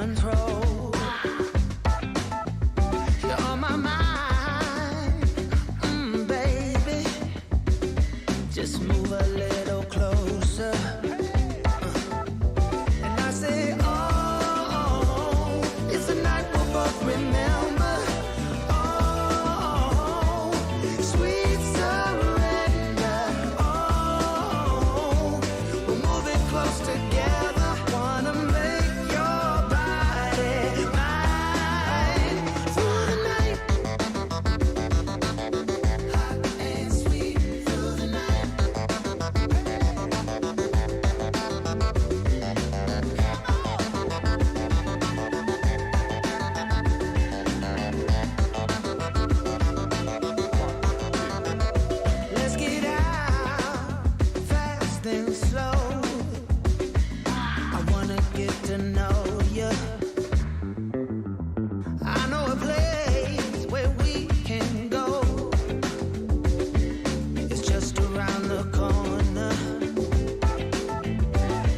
control. You're on my mind, baby. Just move a little closer. And I say, oh, it's a night we'll both remember. Oh, sweet surrender. Oh, we're moving close together. Wanna make your body mine through the night. Hot and sweet through the night. Let's get out fast and slow. I wanna get to know you. I know a place where we can go. It's just around the corner.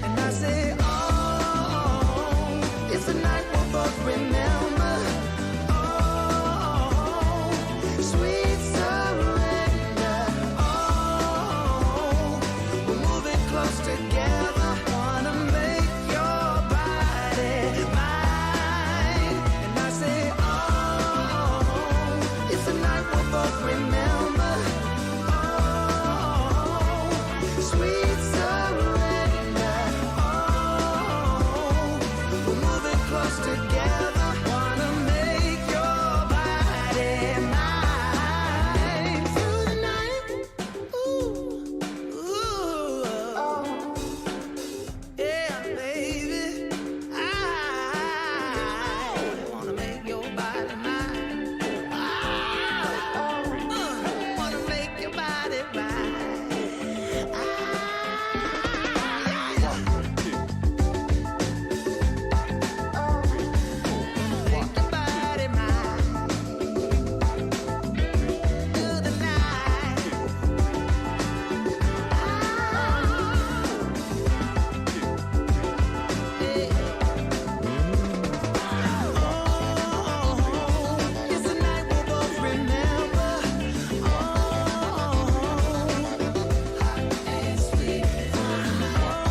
And I say, oh, it's a night we'll both remember. Oh, sweet surrender. Oh, we're moving close together. Wanna make your body mine. And I say, oh, it's a night we'll both remember. Oh, sweet surrender. Oh, we're moving close together. Wanna make your body mine through the night. Ooh, ooh, yeah, baby. I wanna make your body mine. Wanna make your body mine. Make your body mine through the night. Oh, it's a night we'll both remember. Oh, hot and sweet. Oh,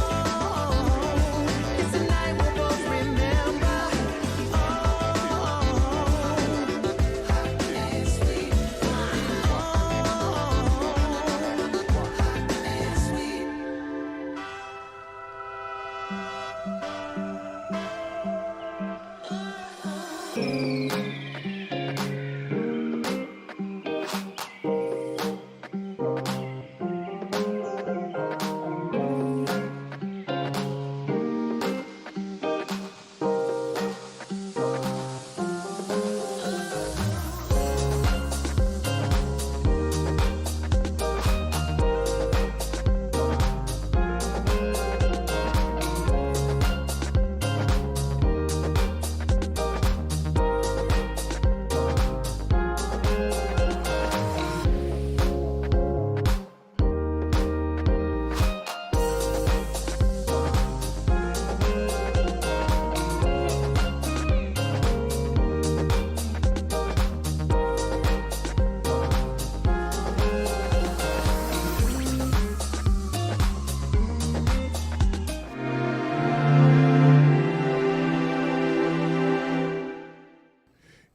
it's a night we'll both remember. Oh, hot and sweet. Oh, hot and sweet.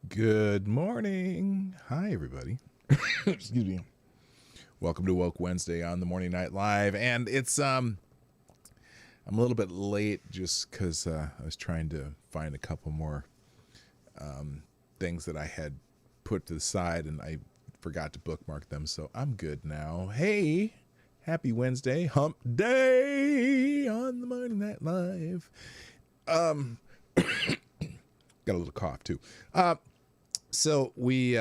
Good morning. Hi, everybody. Excuse me. Welcome to Woke Wednesday on the Morning Night Live. And it's, I'm a little bit late just because I was trying to find a couple more things that I had put to the side and I forgot to bookmark them. So I'm good now. Hey, happy Wednesday, hump day on the Morning Night Live. Got a little cough too. So we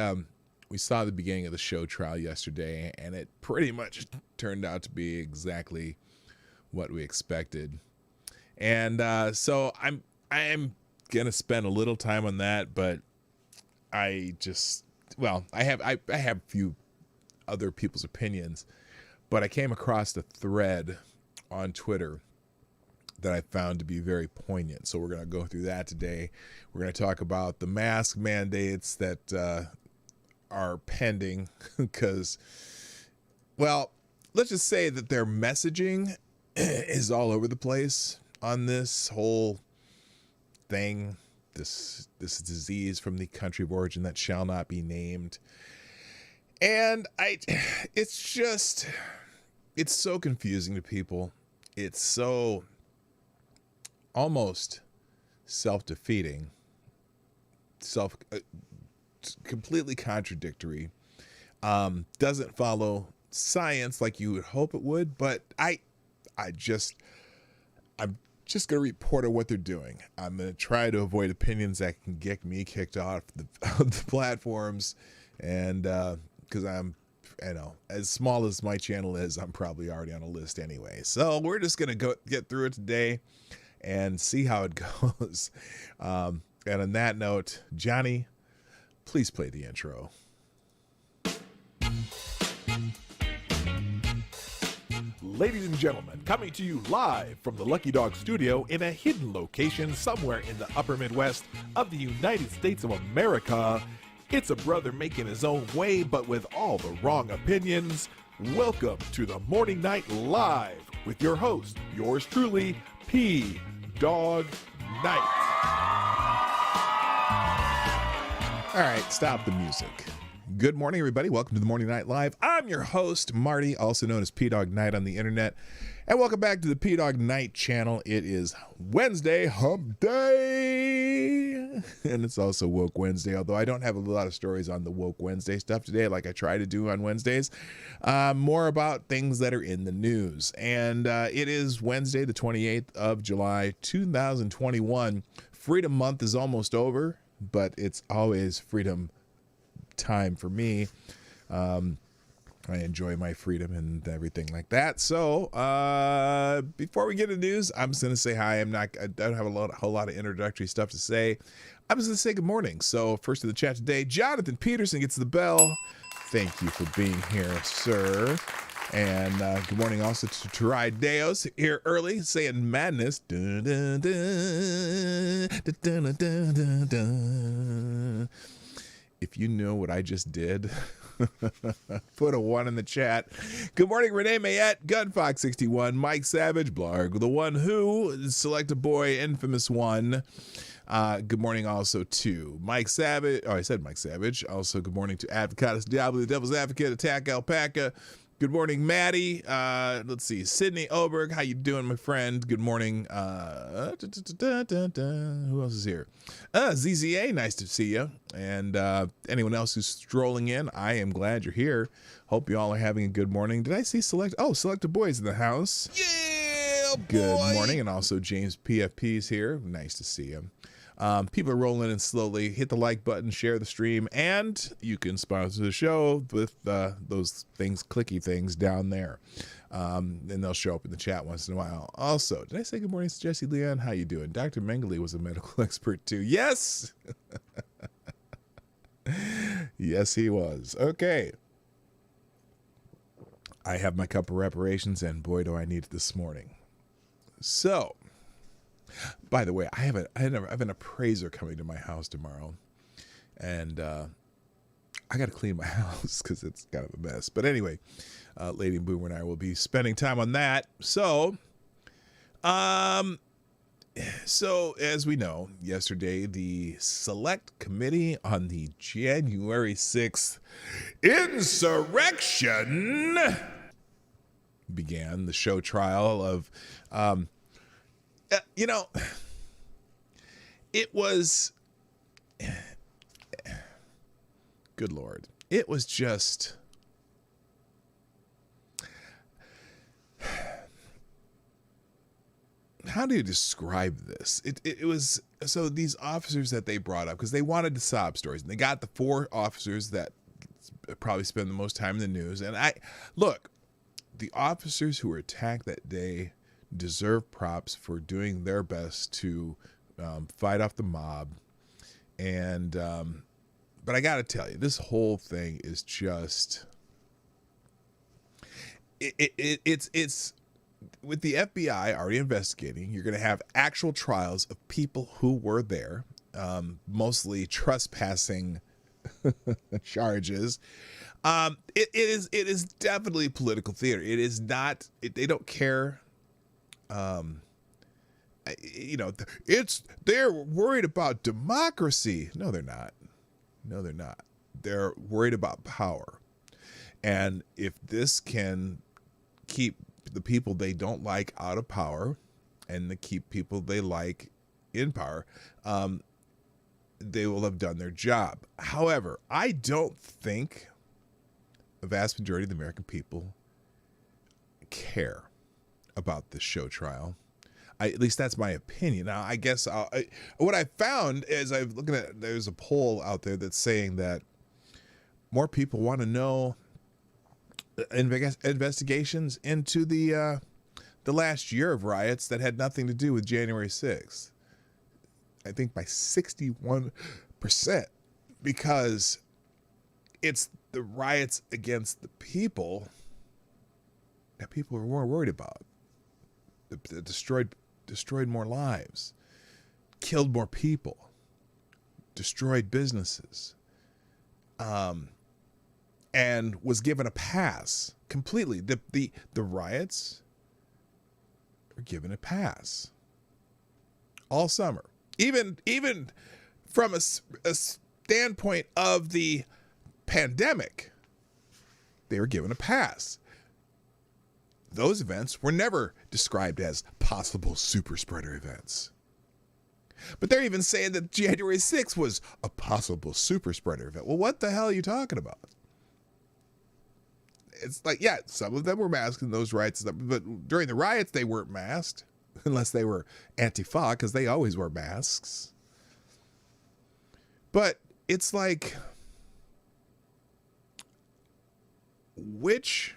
saw the beginning of the show trial yesterday, and it pretty much turned out to be exactly what we expected. And so I am gonna spend a little time on that, but I have a few other people's opinions, but I came across a thread on Twitter that I found to be very poignant. So we're going to go through that today. We're going to talk about the mask mandates that are pending because, well, let's just say that their messaging is all over the place on this whole thing, this disease from the country of origin that shall not be named. And it's so confusing to people. It's so almost self-defeating, completely contradictory. Doesn't follow science like you would hope it would, but I'm just going to report on what they're doing. I'm going to try to avoid opinions that can get me kicked off the platforms, and because as small as my channel is, I'm probably already on a list anyway. So we're just going to get through it today and see how it goes. And on that note, Johnny, please play the intro. Ladies and gentlemen, coming to you live from the Lucky Dog studio in a hidden location somewhere in the upper Midwest of the United States of America, it's a brother making his own way, but with all the wrong opinions. Welcome to the Morning Night Live with your host, yours truly, PDawgKnight. All right, stop the music. Good morning, everybody. Welcome to the Morning Night Live. I'm your host, Marty, also known as PDawgKnight on the internet. And welcome back to the Dawg Knight Channel. It is Wednesday, hump day. And it's also Woke Wednesday, although I don't have a lot of stories on the Woke Wednesday stuff today like I try to do on Wednesdays. More about things that are in the news. And it is Wednesday, the 28th of July, 2021. Freedom Month is almost over, but it's always freedom time for me. I enjoy my freedom and everything like that. So before we get into news, I'm just gonna say hi. I don't have a whole lot of introductory stuff to say. I'm just gonna say good morning. So first in the chat today, Jonathan Peterson gets the bell. Thank you for being here, sir. And good morning also to Tarai Deos here early saying madness. Dun, dun, dun, dun, dun, dun, dun, dun. If you know what I just did, put a 1 in the chat. Good morning, Renee Mayette, Gunfox61, Mike Savage, Blarg, the one who, Select a Boy, Infamous One. Good morning also to Mike Savage. Oh, I said Mike Savage. Also, good morning to Advocatus Diablo, the Devil's Advocate, Attack Alpaca. Good morning, Maddie. Let's see, Sydney Oberg. How you doing, my friend? Good morning. Who else is here? ZZA, nice to see you. And anyone else who's strolling in, I am glad you're here. Hope you all are having a good morning. Did I see Select a Boys in the house? Yeah, boy. Good morning. And also James PFP's here. Nice to see him. People are rolling in slowly. Hit the like button, share the stream, and you can sponsor the show with those things, clicky things down there. And they'll show up in the chat once in a while. Also, did I say good morning to Jesse Leon? How you doing? Dr. Mengele was a medical expert too. Yes! Yes, he was. Okay. I have my cup of reparations, and boy, do I need it this morning. So, by the way, I have an appraiser coming to my house tomorrow, and I got to clean my house because it's kind of a mess. But anyway, Lady and Boomer and I will be spending time on that. So as we know, yesterday the Select Committee on the January 6th insurrection began the show trial of. It was, good Lord, it was just, how do you describe this? It was, so these officers that they brought up, because they wanted the sob stories, and they got the 4 officers that probably spend the most time in the news. And look, the officers who were attacked that day deserve props for doing their best to fight off the mob. And but I gotta tell you, this whole thing is just it's with the FBI already investigating, you're going to have actual trials of people who were there, mostly trespassing charges. It is definitely political theater. It is not. They don't care. They're worried about democracy. No, they're not. No, they're not. They're worried about power. And if this can keep the people they don't like out of power and to keep people they like in power, they will have done their job. However, I don't think the vast majority of the American people care about this show trial. At least that's my opinion. Now, I guess what I found is I'm looking at, there's a poll out there that's saying that more people want to know investigations into the last year of riots that had nothing to do with January 6th. I think by 61%, because it's the riots against the people that people are more worried about. That destroyed more lives, killed more people, destroyed businesses, and was given a pass completely. The riots were given a pass all summer. Even from a standpoint of the pandemic, they were given a pass. Those events were never described as possible super spreader events. But they're even saying that January 6th was a possible super spreader event. Well, what the hell are you talking about? It's like, yeah, some of them were masked in those riots, but during the riots, they weren't masked, unless they were Antifa, because they always wear masks. But it's like, which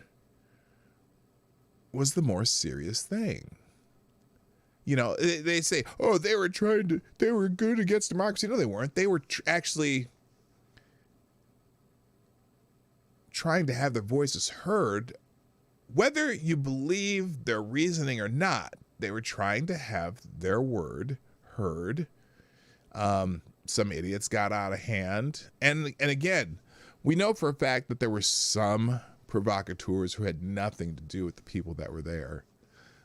was the more serious thing? You know, they say, oh, they were good against democracy. No, they weren't. They were actually trying to have their voices heard, whether you believe their reasoning or not. They were trying to have their word heard. Some idiots got out of hand. And again, we know for a fact that there were some provocateurs who had nothing to do with the people that were there.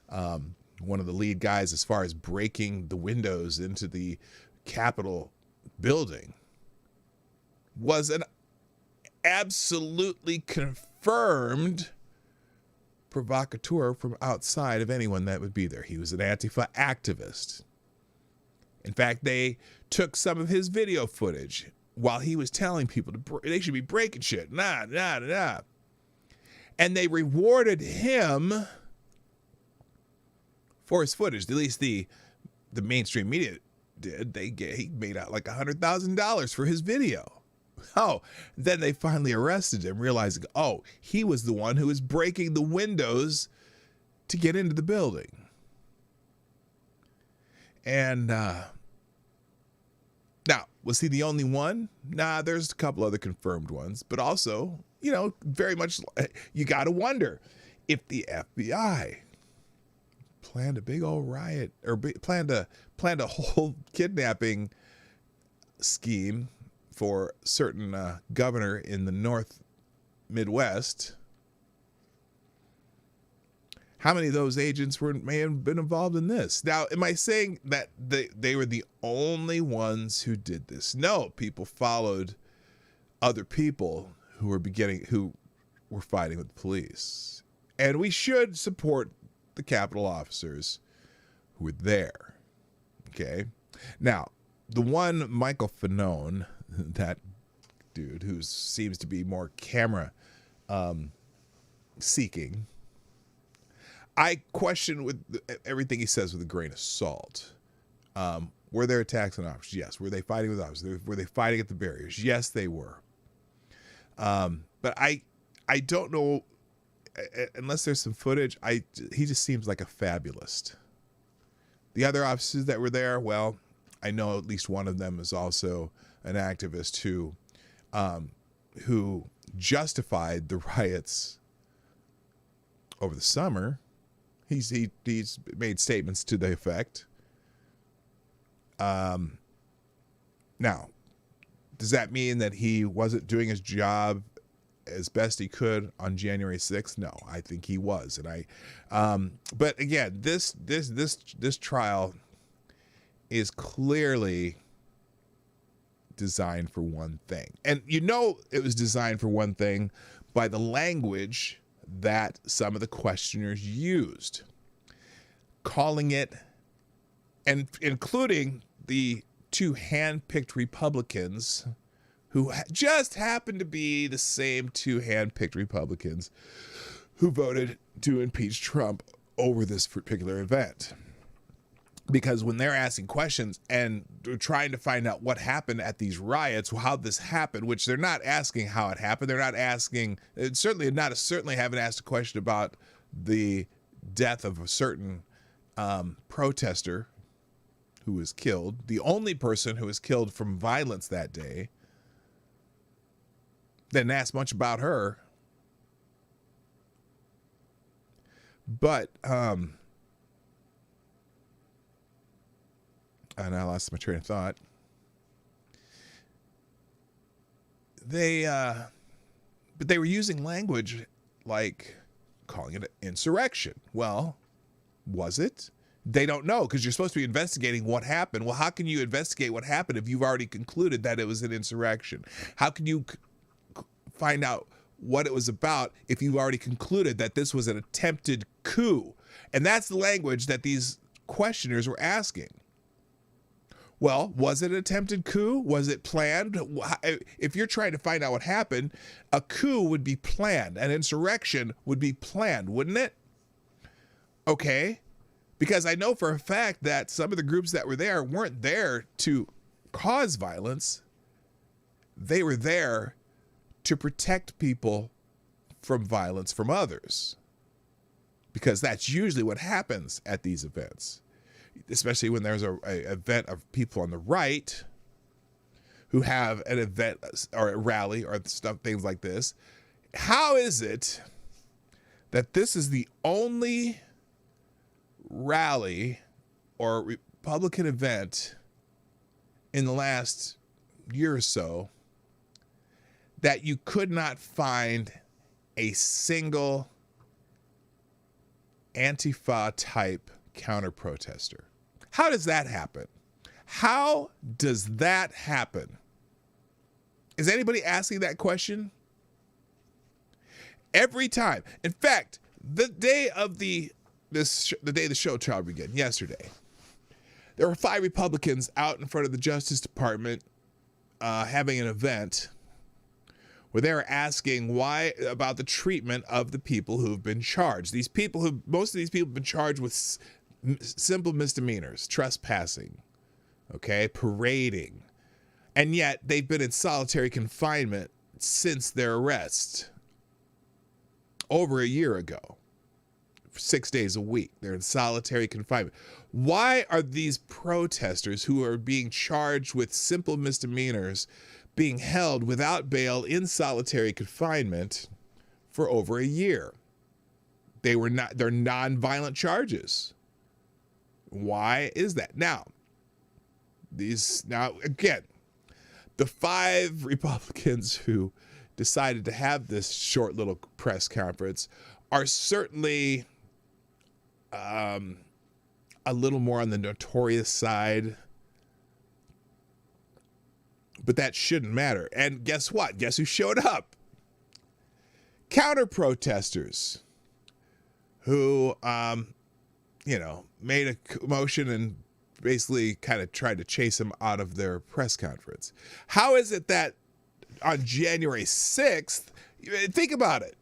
One of the lead guys, as far as breaking the windows into the Capitol building, was an absolutely confirmed provocateur from outside of anyone that would be there. He was an Antifa activist. In fact, they took some of his video footage while he was telling people they should be breaking shit. Nah. And they rewarded him for his footage. At least the mainstream media did. He made out like $100,000 for his video. Oh, then they finally arrested him, realizing, oh, he was the one who was breaking the windows to get into the building. And now, was he the only one? Nah, there's a couple other confirmed ones, but also, you know, very much, you got to wonder if the FBI planned a big old riot or planned a whole kidnapping scheme for a certain governor in the North Midwest. How many of those agents may have been involved in this? Now, am I saying that they were the only ones who did this? No, people followed other people who were fighting with the police. And we should support the Capitol officers who were there. Okay? Now, the one Michael Fanone, that dude who seems to be more camera seeking, I question with everything he says with a grain of salt. Were there attacks on officers? Yes. Were they fighting with officers? Were they fighting at the barriers? Yes, they were. But I don't know, unless there's some footage, he just seems like a fabulist. The other officers that were there, well, I know at least one of them is also an activist who justified the riots over the summer. He's made statements to the effect. Now, does that mean that he wasn't doing his job as best he could on January 6th? No, I think he was. And but again, this trial is clearly designed for one thing. And it was designed for one thing by the language that some of the questioners used, calling it, and including the two hand-picked Republicans who just happened to be the same two hand-picked Republicans who voted to impeach Trump over this particular event. Because when they're asking questions and trying to find out what happened at these riots, how this happened, which they're not asking how it happened. They're not asking, certainly haven't asked a question about the death of a certain protester who was killed. The only person who was killed from violence that day. Didn't ask much about her. But, and I lost my train of thought. But they were using language like calling it an insurrection. Well, was it? They don't know, because you're supposed to be investigating what happened. Well, how can you investigate what happened if you've already concluded that it was an insurrection? How can you find out what it was about if you've already concluded that this was an attempted coup? And that's the language that these questioners were asking. Well, was it an attempted coup? Was it planned? If you're trying to find out what happened, a coup would be planned. An insurrection would be planned, wouldn't it? Okay. Because I know for a fact that some of the groups that were there weren't there to cause violence. They were there to protect people from violence from others. Because that's usually what happens at these events. Especially when there's a event of people on the right who have an event or a rally or things like this. How is it that this is the only rally or Republican event in the last year or so that you could not find a single Antifa type counter protester? How does that happen? How does that happen? Is anybody asking that question? Every time. In fact, the day the show trial began, yesterday, there were 5 Republicans out in front of the Justice Department having an event where they were asking about the treatment of the people who have been charged. Most of these people have been charged with simple misdemeanors, trespassing, parading, and yet they've been in solitary confinement since their arrest over a year ago. 6 days a week, they're in solitary confinement. Why are these protesters who are being charged with simple misdemeanors being held without bail in solitary confinement for over a year? They're non-violent charges. Why is that? Now again, the 5 Republicans who decided to have this short little press conference are certainly a little more on the notorious side, but that shouldn't matter. And guess what? Guess who showed up? Counter protesters who, made a commotion and basically kind of tried to chase him out of their press conference. How is it that on January 6th, think about it,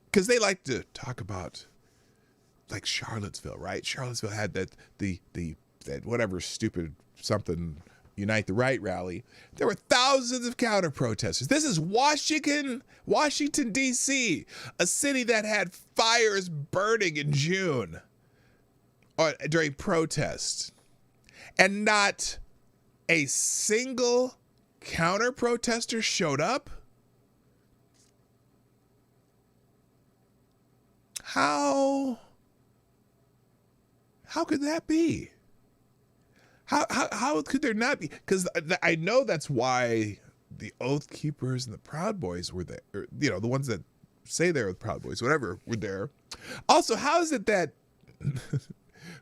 because they like to talk about like Charlottesville, right? Charlottesville had that whatever stupid something Unite the Right rally. There were thousands of counter protesters. This is Washington, D.C., a city that had fires burning in June during protests, and not a single counter protester showed up. How could that be? How could there not be? Because I know that's why the Oath Keepers and the Proud Boys were there. Or, you know, the ones that say they're the Proud Boys, whatever, were there. Also, how is it that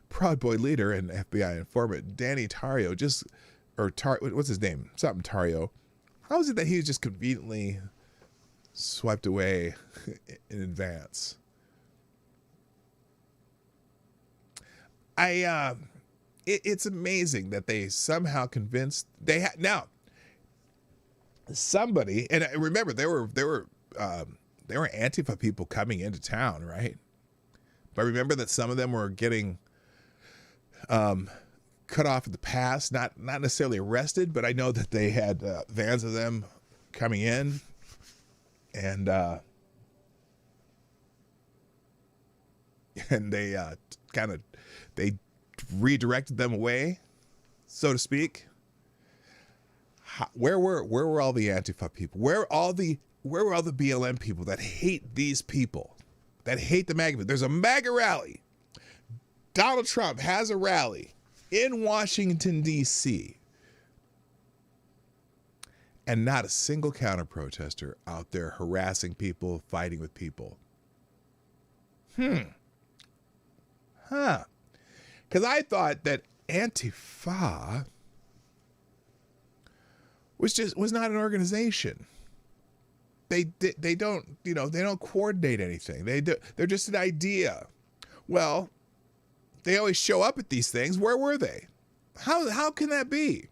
Proud Boy leader and FBI informant Danny Tario what's his name? Something Tario. How is it that he was just conveniently swiped away in advance? It's amazing that they somehow convinced now somebody, and remember there were Antifa people coming into town, right? But remember that some of them were getting cut off at the pass, not necessarily arrested, but I know that they had vans of them coming in, and they they redirected them away, so to speak. Where were all the Antifa people? Where were all the BLM people that hate these people, that hate the MAGA? There's a MAGA rally. Donald Trump has a rally in Washington, D.C. and not a single counter-protester out there harassing people, fighting with people. Because I thought that Antifa was not an organization. They don't coordinate anything. They're just an idea. Well, they always show up at these things. Where were they? How can that be?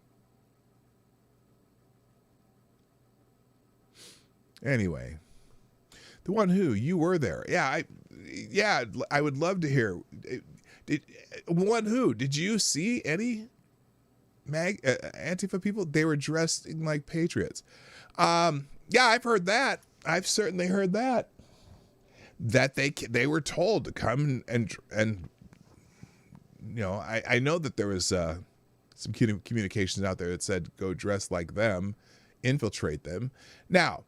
Anyway, the one who you were there. I would love to hear. Did you see any Antifa people? They were dressed like patriots. I've heard that. I've certainly heard that. That they were told to come and you know, I know that there was some communications out there that said go dress like them, infiltrate them. Now,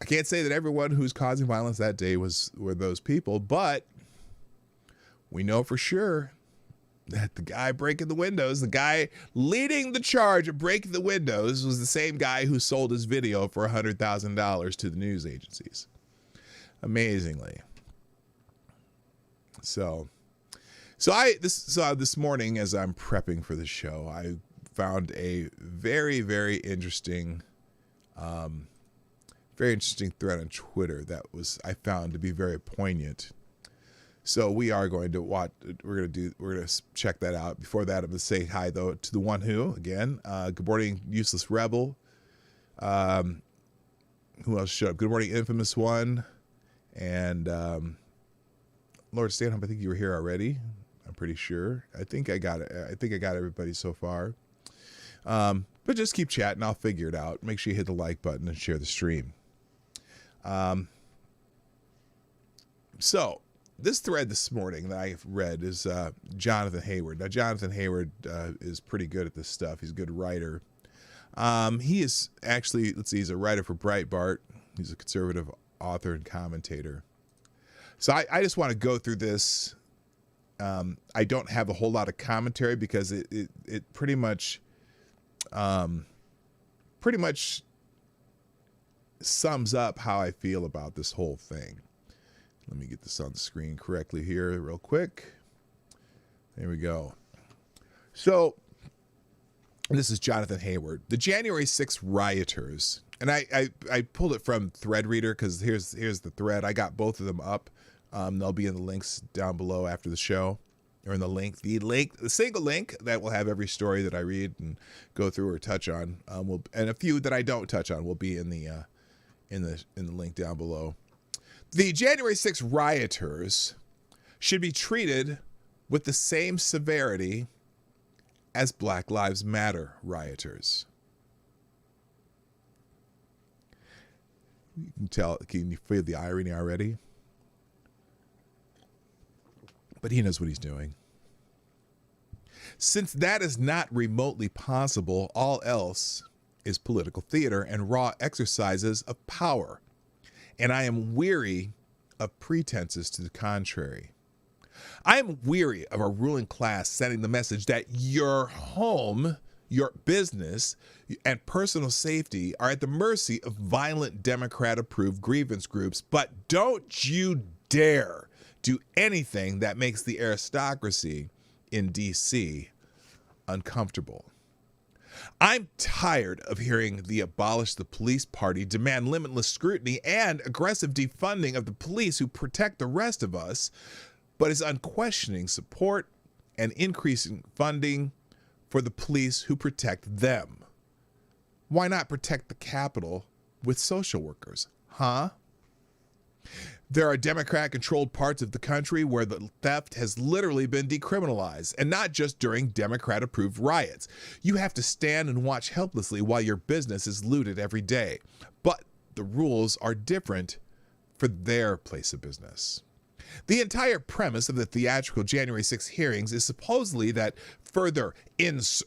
I can't say that everyone who's causing violence that day were those people, but we know for sure that the guy breaking the windows, the guy leading the charge of breaking the windows, was the same guy who sold his video for $100,000 to the news agencies. Amazingly. So this morning, as I'm prepping for the show, I found a very, very interesting thread on Twitter that I found to be very poignant. So we are going to watch. We're going to check that out. Before that, I'm going to say hi though to the one who again. Good morning, Useless Rebel. Who else showed up? Good morning, Infamous One, and Lord Stanhope. I think you were here already. I'm pretty sure. I think I got it. I think I got everybody so far. But just keep chatting. I'll figure it out. Make sure you hit the like button and share the stream. So this thread this morning that I read is Jonathan Hayward. Now, Jonathan Hayward is pretty good at this stuff. He's a good writer. He is actually, he's a writer for Breitbart. He's a conservative author and commentator. So I just want to go through this. I don't have a whole lot of commentary because it pretty much sums up how I feel about this whole thing. Let me get this on the screen correctly here real quick. There we go. So this is Jonathan Hayward. The January 6th rioters, and I pulled it from Threadreader because here's the thread. I got both of them up. They'll be in the links down below after the show, or in the single link that will have every story that I read and go through or touch on. And a few that I don't touch on will be in the link down below. The January 6th rioters should be treated with the same severity as Black Lives Matter rioters. Can you feel the irony already? But he knows what he's doing. Since that is not remotely possible, all else is political theater and raw exercises of power. And I am weary of pretenses to the contrary. I am weary of our ruling class sending the message that your home, your business, and personal safety are at the mercy of violent Democrat-approved grievance groups, but don't you dare do anything that makes the aristocracy in D.C. uncomfortable. I'm tired of hearing the Abolish the Police Party demand limitless scrutiny and aggressive defunding of the police who protect the rest of us, but is unquestioning support and increasing funding for the police who protect them. Why not protect the Capitol with social workers, huh? There are Democrat-controlled parts of the country where the theft has literally been decriminalized, and not just during Democrat-approved riots. You have to stand and watch helplessly while your business is looted every day. But the rules are different for their place of business. The entire premise of the theatrical January 6th hearings is supposedly that further insurrections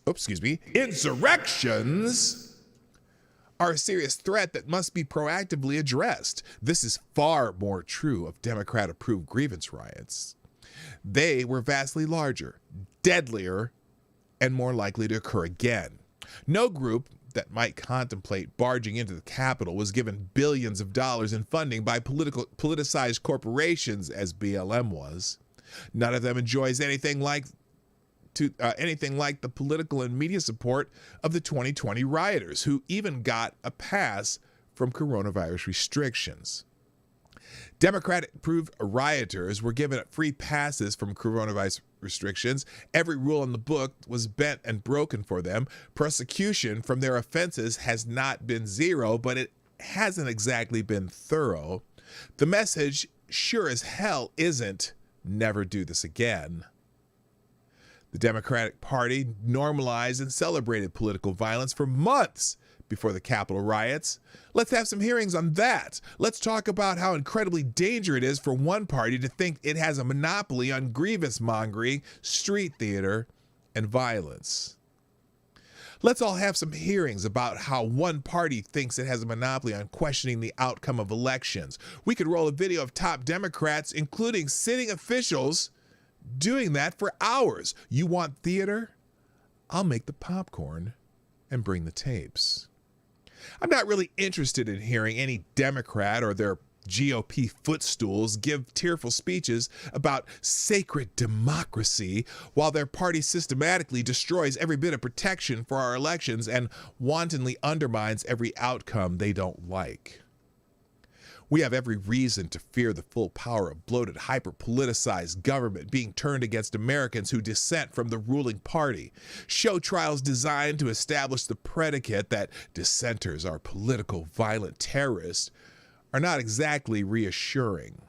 are a serious threat that must be proactively addressed. This is far more true of Democrat-approved grievance riots. They were vastly larger, deadlier, and more likely to occur again. No group that might contemplate barging into the Capitol was given billions of dollars in funding by politicized corporations, as BLM was. None of them enjoys anything like the political and media support of the 2020 rioters, who even got a pass from coronavirus restrictions. Democratic-approved rioters were given free passes from coronavirus restrictions. Every rule in the book was bent and broken for them. Prosecution from their offenses has not been zero, but it hasn't exactly been thorough. The message, sure as hell, isn't never do this again. The Democratic Party normalized and celebrated political violence for months before the Capitol riots. Let's have some hearings on that. Let's talk about how incredibly dangerous it is for one party to think it has a monopoly on grievance mongering, street theater, and violence. Let's all have some hearings about how one party thinks it has a monopoly on questioning the outcome of elections. We could roll a video of top Democrats, including sitting officials, doing that for hours. You want theater? I'll make the popcorn and bring the tapes. I'm not really interested in hearing any Democrat or their GOP footstools give tearful speeches about sacred democracy while their party systematically destroys every bit of protection for our elections and wantonly undermines every outcome they don't like. We have every reason to fear the full power of bloated, hyper-politicized government being turned against Americans who dissent from the ruling party. Show trials designed to establish the predicate that dissenters are political, violent terrorists are not exactly reassuring.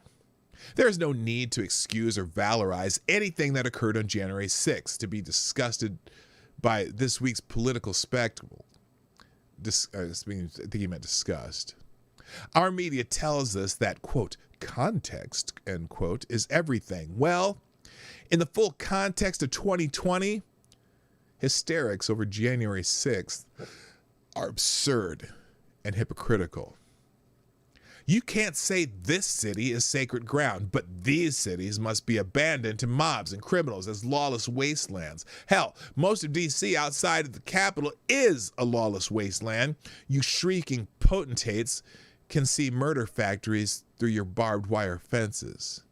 There is no need to excuse or valorize anything that occurred on January 6th to be disgusted by this week's political spectacle. I think he meant disgust. Our media tells us that, quote, context, end quote, is everything. Well, in the full context of 2020, hysterics over January 6th are absurd and hypocritical. You can't say this city is sacred ground, but these cities must be abandoned to mobs and criminals as lawless wastelands. Hell, most of D.C. outside of the Capitol is a lawless wasteland. You shrieking potentates can see murder factories through your barbed wire fences.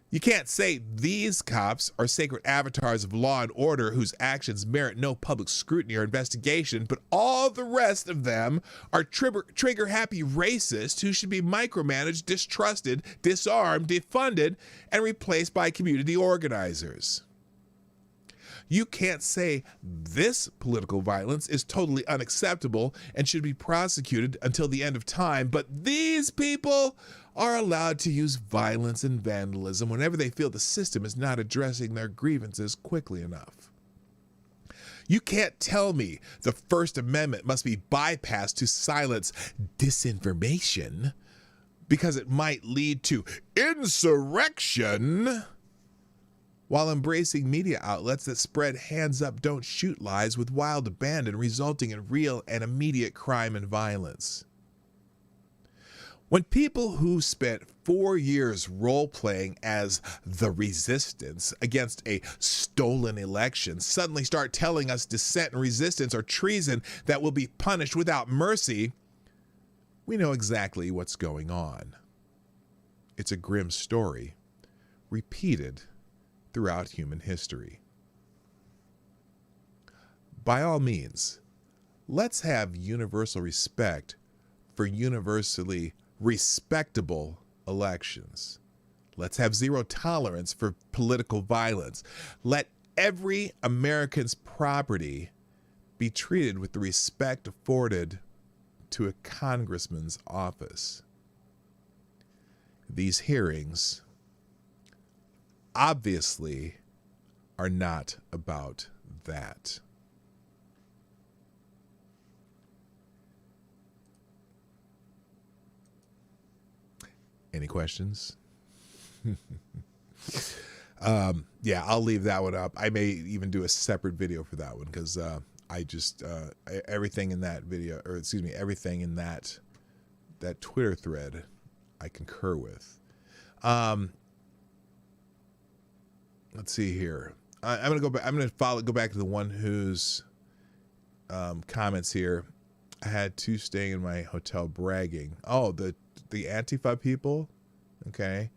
You can't say these cops are sacred avatars of law and order whose actions merit no public scrutiny or investigation, but all the rest of them are trigger-happy racists who should be micromanaged, distrusted, disarmed, defunded, and replaced by community organizers. You can't say this political violence is totally unacceptable and should be prosecuted until the end of time, but these people are allowed to use violence and vandalism whenever they feel the system is not addressing their grievances quickly enough. You can't tell me the First Amendment must be bypassed to silence disinformation because it might lead to insurrection, while embracing media outlets that spread hands up, don't shoot lies with wild abandon, resulting in real and immediate crime and violence. When people who spent 4 years role-playing as the resistance against a stolen election suddenly start telling us dissent and resistance are treason that will be punished without mercy, we know exactly what's going on. It's a grim story, repeated throughout human history. By all means, let's have universal respect for universally respectable elections. Let's have zero tolerance for political violence. Let every American's property be treated with the respect afforded to a congressman's office. These hearings obviously are not about that. Any questions? Yeah, I'll leave that one up. I may even do a separate video for that one because everything in that video, or excuse me, everything in that Twitter thread, I concur with. Let's see here. I'm gonna go back. I'm gonna go back to the one whose comments here. I had two staying in my hotel bragging. Oh, the Antifa people. Okay.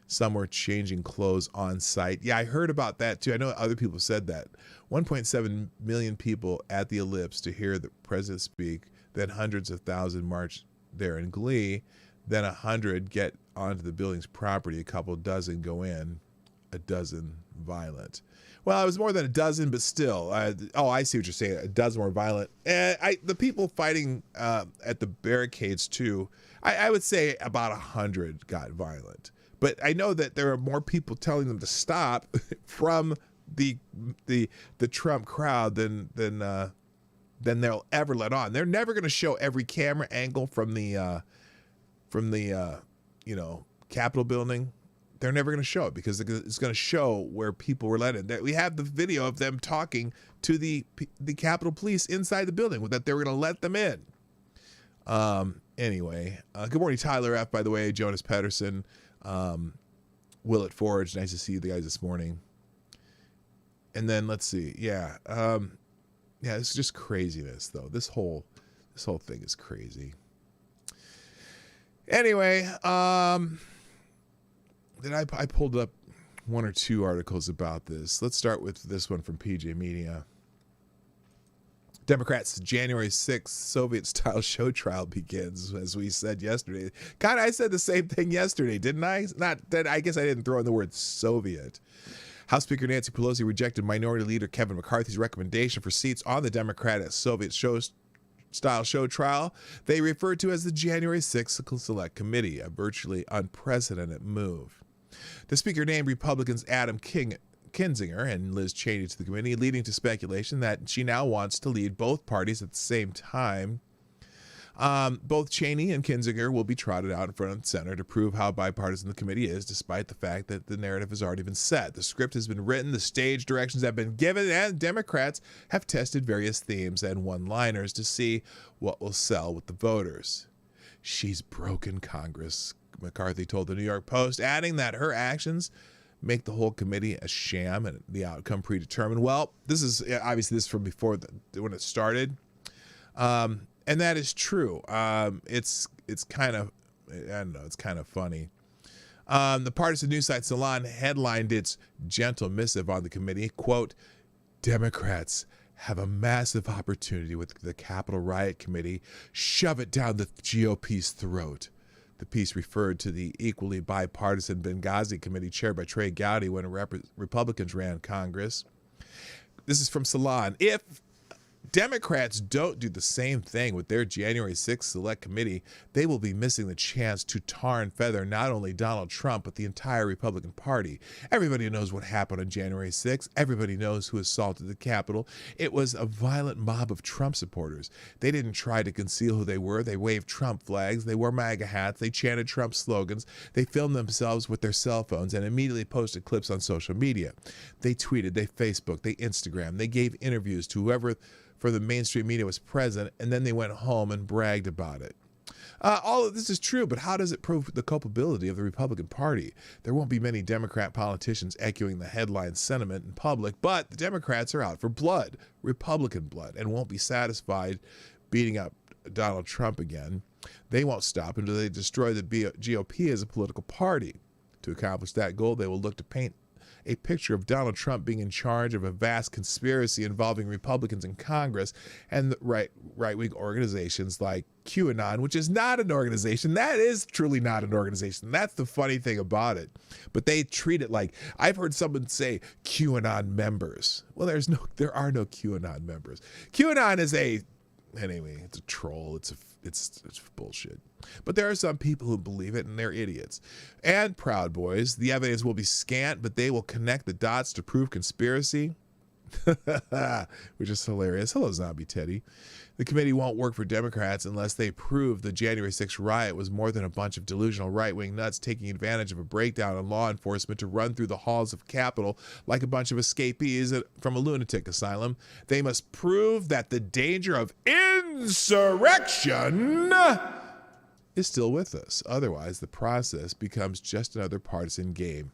Some were changing clothes on site. Yeah, I heard about that too. I know other people said that. 1.7 million people at the Ellipse to hear the president speak. Then hundreds of thousands march there in glee. Then 100 get onto the building's property. A couple dozen go in. A dozen violent. Well, it was more than a dozen, but still. I see what you're saying. A dozen more violent. The people fighting at the barricades too. I would say about 100 got violent. But I know that there are more people telling them to stop from the Trump crowd than they'll ever let on. They're never going to show every camera angle from the Capitol building. They're never going to show it because it's going to show where people were let in. We have the video of them talking to the Capitol Police inside the building that they were going to let them in. Anyway, good morning, Tyler F. By the way, Jonas Pedersen. Willett Forge, nice to see you guys this morning. And then let's see, this is just craziness though. This whole thing is crazy. Anyway, then I pulled up one or two articles about this. Let's start with this one from PJ Media. Democrats' January 6th Soviet-style show trial begins, as we said yesterday. God, I said the same thing yesterday, didn't I? Not that I guess I didn't throw in the word Soviet. House Speaker Nancy Pelosi rejected Minority Leader Kevin McCarthy's recommendation for seats on the Democratic Soviet-style show trial they referred to as the January 6th Select Committee, a virtually unprecedented move. The Speaker named Republicans Adam Kinzinger and Liz Cheney to the committee, leading to speculation that she now wants to lead both parties at the same time. Both Cheney and Kinzinger will be trotted out in front of the center to prove how bipartisan the committee is, despite the fact that the narrative has already been set. The script has been written, the stage directions have been given, and Democrats have tested various themes and one-liners to see what will sell with the voters. She's broken Congress, McCarthy told the New York Post, adding that her actions make the whole committee a sham and the outcome predetermined. Well, this is obviously this from before when it started, and that is true. It's kind of, I don't know, it's kind of funny. The partisan news site Salon headlined its gentle missive on the committee, quote, "Democrats have a massive opportunity with the Capitol Riot Committee. Shove it down the GOP's throat." The piece referred to the equally bipartisan Benghazi committee chaired by Trey Gowdy when Republicans ran Congress. This is from Salon. If Democrats don't do the same thing with their January 6th Select Committee, they will be missing the chance to tar and feather not only Donald Trump, but the entire Republican Party. Everybody knows what happened on January 6th. Everybody knows who assaulted the Capitol. It was a violent mob of Trump supporters. They didn't try to conceal who they were. They waved Trump flags. They wore MAGA hats. They chanted Trump slogans. They filmed themselves with their cell phones and immediately posted clips on social media. They tweeted, they Facebooked, they Instagrammed. They gave interviews to whoever for the mainstream media was present, and then they went home and bragged about it. All of this is true, but how does it prove the culpability of the Republican Party? There won't be many Democrat politicians echoing the headline sentiment in public, but the Democrats are out for blood, Republican blood, and won't be satisfied beating up Donald Trump again. They won't stop until they destroy the GOP as a political party. To accomplish that goal, they will look to paint a picture of Donald Trump being in charge of a vast conspiracy involving Republicans in Congress and right-wing organizations like QAnon, which is not an organization. That is truly not an organization. That's the funny thing about it. But they treat it like, I've heard someone say QAnon members. Well, there are no QAnon members. QAnon is anyway, it's a troll. It's bullshit. But there are some people who believe it, and they're idiots. And Proud Boys, the evidence will be scant, but they will connect the dots to prove conspiracy, which is hilarious. Hello, Zombie Teddy. The committee won't work for Democrats unless they prove the January 6th riot was more than a bunch of delusional right-wing nuts taking advantage of a breakdown in law enforcement to run through the halls of Capitol like a bunch of escapees from a lunatic asylum. They must prove that the danger of insurrection is still with us. Otherwise, the process becomes just another partisan game.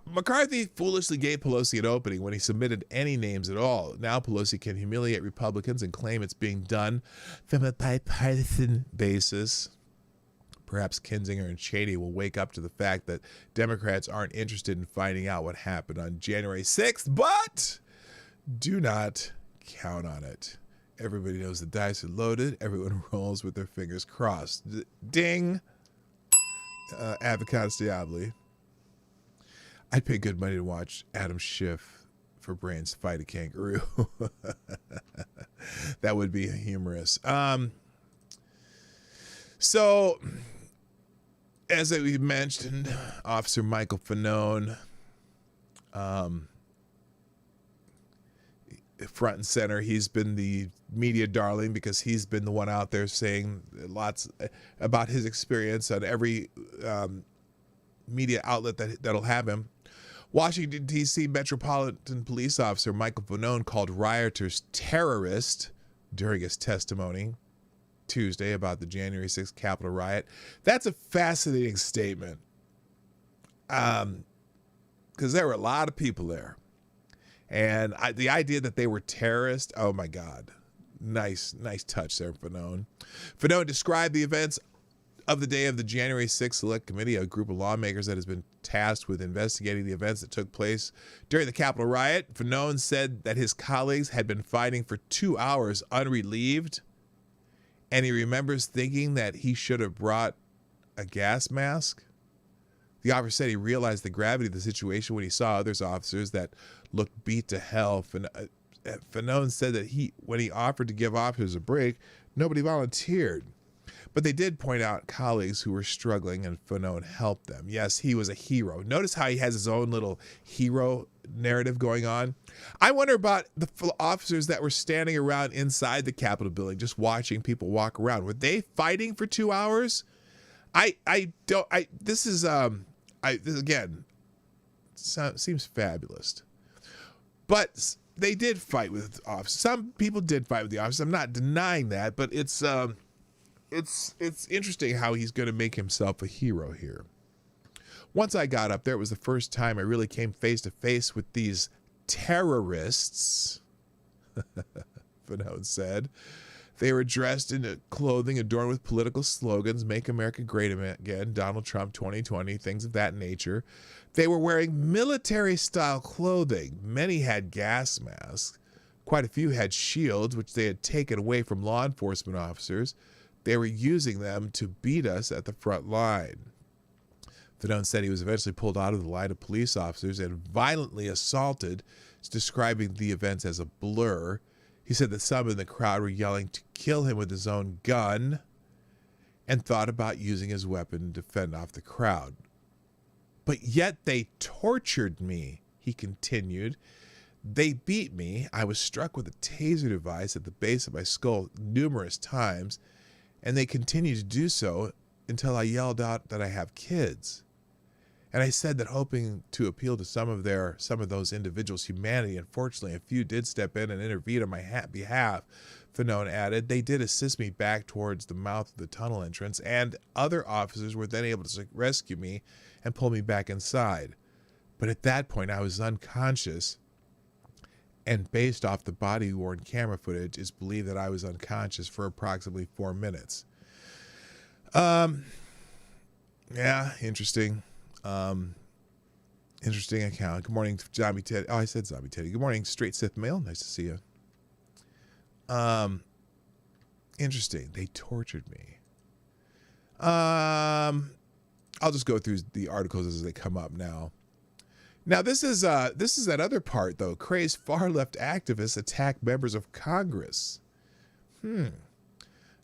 McCarthy foolishly gave Pelosi an opening when he submitted any names at all. Now Pelosi can humiliate Republicans and claim it's being done from a bipartisan basis. Perhaps Kinzinger and Cheney will wake up to the fact that Democrats aren't interested in finding out what happened on January 6th, but do not count on it. Everybody knows the dice are loaded. Everyone rolls with their fingers crossed. Ding. Avocados Diabli. I'd pay good money to watch Adam Schiff for brains fight a kangaroo. That would be humorous. So, as we mentioned, Officer Michael Fanone, front and center. He's been the media darling because he's been the one out there saying lots about his experience on every media outlet that'll have him. Washington, D.C. Metropolitan Police Officer Michael Fanone called rioters terrorists during his testimony Tuesday about the January 6th Capitol riot. That's a fascinating statement because there were a lot of people there. And the idea that they were terrorists, oh my God. Nice touch there, Fanone. Fanone described the events of the day of the January 6th Select Committee, a group of lawmakers that has been tasked with investigating the events that took place during the Capitol riot. Fanone said that his colleagues had been fighting for 2 hours unrelieved, and he remembers thinking that he should have brought a gas mask. The officer said he realized the gravity of the situation when he saw other officers that looked beat to hell. Fanone said that when he offered to give officers a break, nobody volunteered. But they did point out colleagues who were struggling, and Fanone helped them. Yes, he was a hero. Notice how he has his own little hero narrative going on. I wonder about the officers that were standing around inside the Capitol building, just watching people walk around. Were they fighting for 2 hours? This again seems fabulous. But they did fight with officers. Some people did fight with the officers. I'm not denying that, but it's interesting how he's going to make himself a hero here. Once I got up there, it was the first time I really came face to face with these terrorists, Fanone said. They were dressed in clothing adorned with political slogans, Make America Great Again, Donald Trump 2020, things of that nature. They were wearing military-style clothing. Many had gas masks. Quite a few had shields, which they had taken away from law enforcement officers. They were using them to beat us at the front line. Fanone said he was eventually pulled out of the line of police officers and violently assaulted, describing the events as a blur. He said that some in the crowd were yelling to kill him with his own gun and thought about using his weapon to fend off the crowd. But yet they tortured me, he continued. They beat me. I was struck with a taser device at the base of my skull numerous times, and they continued to do so until I yelled out that I have kids. And I said that hoping to appeal to some of those individuals' humanity. Unfortunately, a few did step in and intervene on my behalf. Fanone added, they did assist me back towards the mouth of the tunnel entrance, and other officers were then able to rescue me and pull me back inside. But at that point, I was unconscious, and based off the body-worn camera footage, it's believed that I was unconscious for approximately 4 minutes. Yeah, interesting. Interesting account. Good morning, Zombie Teddy. Oh, I said Zombie Teddy. Good morning, Straight Sith Mail. Nice to see you. Interesting. They tortured me. I'll just go through the articles as they come up now. Now, this is that other part, though. Crazed far-left activists attack members of Congress.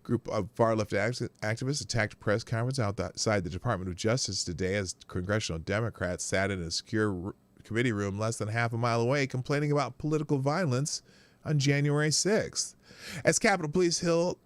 Group of far-left activists attacked a press conference outside the Department of Justice today as congressional Democrats sat in a secure committee room less than half a mile away complaining about political violence on January 6th. As Capitol Hill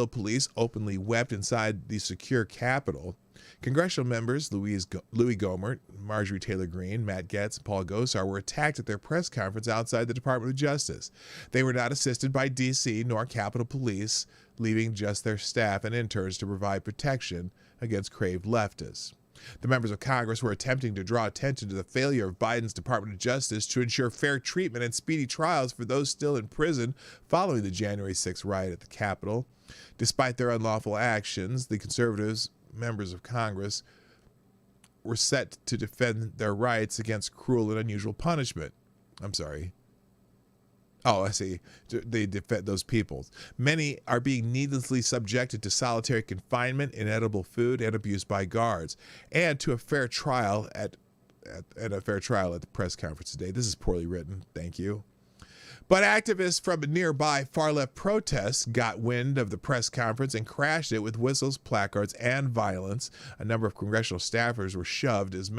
police openly wept inside the secure Capitol, congressional members Louis Gohmert, Marjorie Taylor Greene, Matt Gaetz, and Paul Gosar were attacked at their press conference outside the Department of Justice. They were not assisted by D.C. nor Capitol Police, leaving just their staff and interns to provide protection against craved leftists. The members of Congress were attempting to draw attention to the failure of Biden's Department of Justice to ensure fair treatment and speedy trials for those still in prison following the January 6th riot at the Capitol. Despite their unlawful actions, the conservatives, members of Congress, were set to defend their rights against cruel and unusual punishment. I'm sorry. Oh, I see. They defend those people. Many are being needlessly subjected to solitary confinement, inedible food, and abuse by guards, and to a fair trial at the press conference today. This is poorly written. Thank you. But activists from a nearby far-left protest got wind of the press conference and crashed it with whistles, placards, and violence. A number of congressional staffers were shoved, as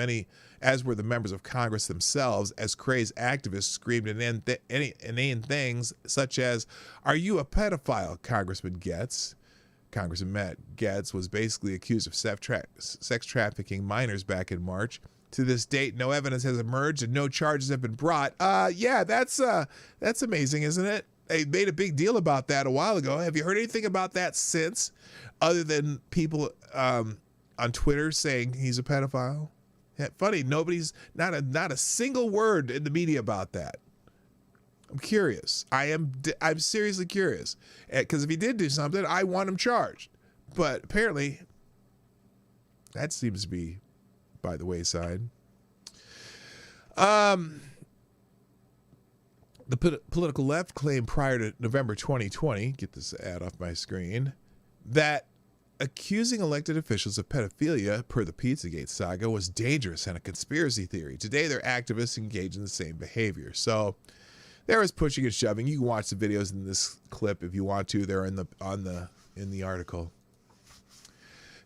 were the members of Congress themselves, as crazed activists screamed inane things such as, "Are you a pedophile, Congressman Gaetz?" Congressman Matt Gaetz was basically accused of sex trafficking minors back in March. To this date, no evidence has emerged and no charges have been brought. Yeah, that's amazing, isn't it? They made a big deal about that a while ago. Have you heard anything about that since, other than people on Twitter saying he's a pedophile? Yeah, funny, nobody's not a single word in the media about that. I'm curious. I'm seriously curious, because if he did do something, I want him charged. But apparently, that seems to be by the wayside. The political left claimed prior to November 2020, get this ad off my screen, that accusing elected officials of pedophilia per the Pizzagate saga was dangerous and a conspiracy theory. Today, their activists engage in the same behavior. So there is pushing and shoving. You can watch the videos in this clip if you want to. They're in the article.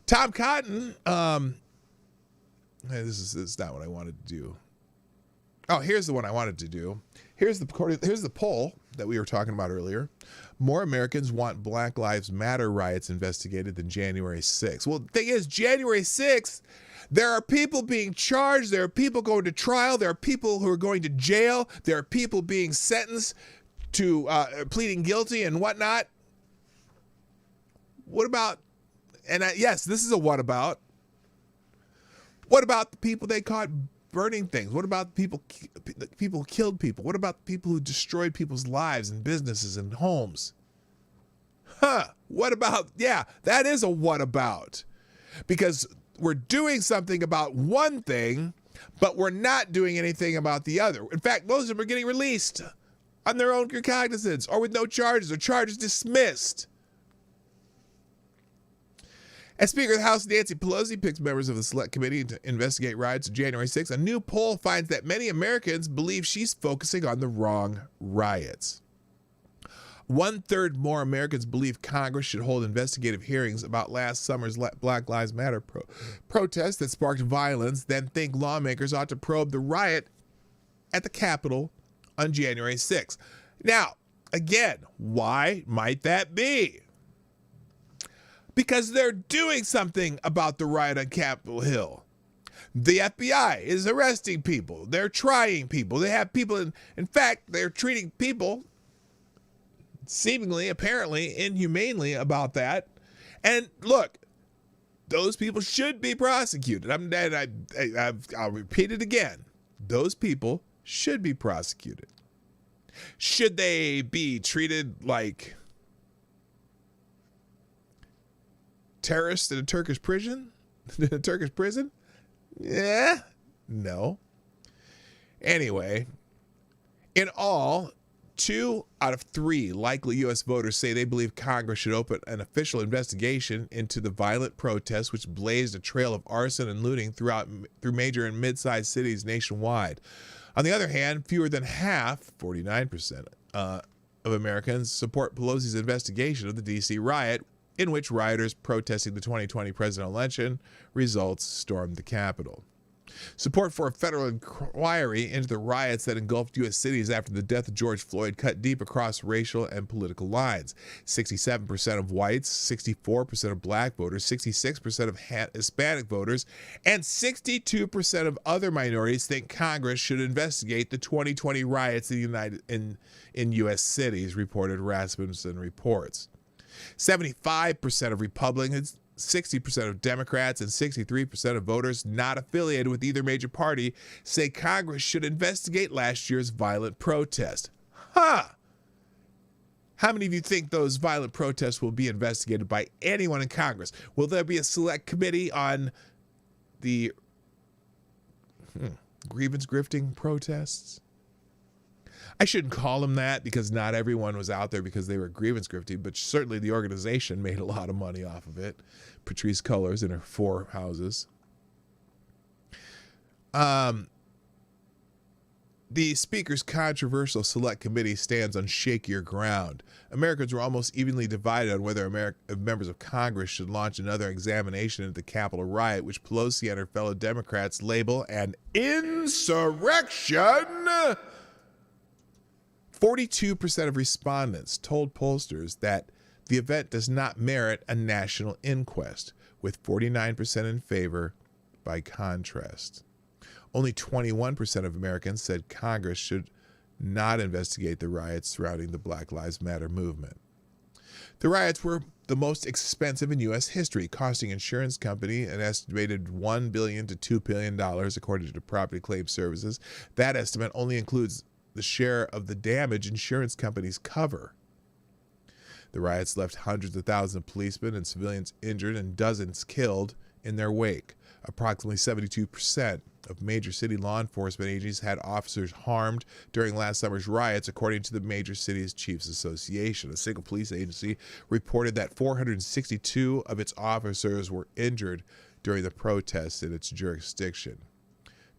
Tom Cotton, this is not what I wanted to do. Oh, here's the one I wanted to do. Here's the poll that we were talking about earlier. More Americans want Black Lives Matter riots investigated than January 6th. Well, the thing is, January 6th, there are people being charged. There are people going to trial. There are people who are going to jail. There are people being sentenced to pleading guilty and whatnot. What about, yes, this is a what about. What about the people they caught burning things? What about people who killed people? What about the people who destroyed people's lives and businesses and homes? What about, yeah, that is a what about. Because we're doing something about one thing, but we're not doing anything about the other. In fact, most of them are getting released on their own recognizance or with no charges or charges dismissed. As Speaker of the House Nancy Pelosi picks members of the Select Committee to investigate riots on January 6th, a new poll finds that many Americans believe she's focusing on the wrong riots. 1/3 more Americans believe Congress should hold investigative hearings about last summer's Black Lives Matter protest that sparked violence than think lawmakers ought to probe the riot at the Capitol on January 6th. Now, again, why might that be? Because they're doing something about the riot on Capitol Hill. The FBI is arresting people. They're trying people. They have people, in fact, they're treating people seemingly, apparently, inhumanely about that. And look, those people should be prosecuted. I'll repeat it again. Those people should be prosecuted. Should they be treated like terrorists in a Turkish prison? Yeah. No. Anyway, in all, 2 out of 3 likely U.S. voters say they believe Congress should open an official investigation into the violent protests which blazed a trail of arson and looting through major and mid-sized cities nationwide. On the other hand, fewer than half, 49%, of Americans support Pelosi's investigation of the D.C. riot, in which rioters protesting the 2020 presidential election results stormed the Capitol. Support for a federal inquiry into the riots that engulfed U.S. cities after the death of George Floyd cut deep across racial and political lines. 67% of whites, 64% of black voters, 66% of Hispanic voters, and 62% of other minorities think Congress should investigate the 2020 riots in U.S. cities, reported Rasmussen reports. 75% of Republicans, 60% of Democrats, and 63% of voters not affiliated with either major party say Congress should investigate last year's violent protest. How many of you think those violent protests will be investigated by anyone in Congress? Will there be a select committee on the grievance grifting protests? I shouldn't call them that because not everyone was out there because they were grievance grifting, but certainly the organization made a lot of money off of it. Patrisse Cullors and her 4 houses. The Speaker's controversial select committee stands on shakier ground. Americans were almost evenly divided on whether members of Congress should launch another examination into the Capitol riot, which Pelosi and her fellow Democrats label an insurrection. 42% of respondents told pollsters that the event does not merit a national inquest, with 49% in favor by contrast. Only 21% of Americans said Congress should not investigate the riots surrounding the Black Lives Matter movement. The riots were the most expensive in U.S. history, costing insurance company an estimated $1 billion to $2 billion, according to Property Claim Services. That estimate only includes the share of the damage insurance companies cover. The riots left hundreds of thousands of policemen and civilians injured and dozens killed in their wake. Approximately 72% of major city law enforcement agencies had officers harmed during last summer's riots, according to the Major Cities Chiefs Association. A single police agency reported that 462 of its officers were injured during the protests in its jurisdiction.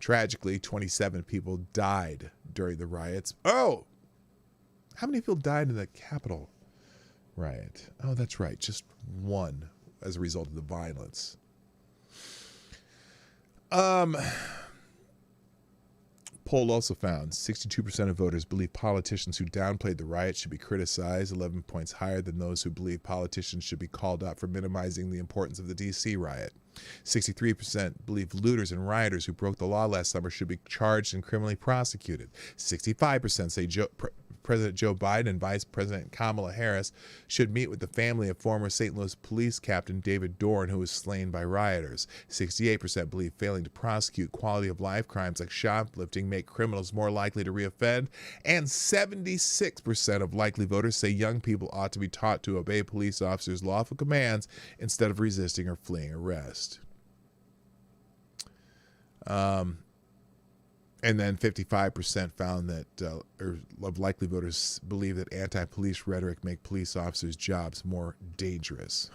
Tragically, 27 people died during the riots. Oh, how many people died in the Capitol riot? Oh, that's right, just 1 as a result of the violence. Poll also found 62% of voters believe politicians who downplayed the riot should be criticized, 11 points higher than those who believe politicians should be called out for minimizing the importance of the D.C. riot. 63% believe looters and rioters who broke the law last summer should be charged and criminally prosecuted. 65% say President Joe Biden and Vice President Kamala Harris should meet with the family of former St. Louis Police Captain David Dorn, who was slain by rioters. 68% believe failing to prosecute quality of life crimes like shoplifting make criminals more likely to reoffend. And 76% of likely voters say young people ought to be taught to obey police officers' lawful commands instead of resisting or fleeing arrest. And then 55% found that, of likely voters believe that anti-police rhetoric make police officers' jobs more dangerous.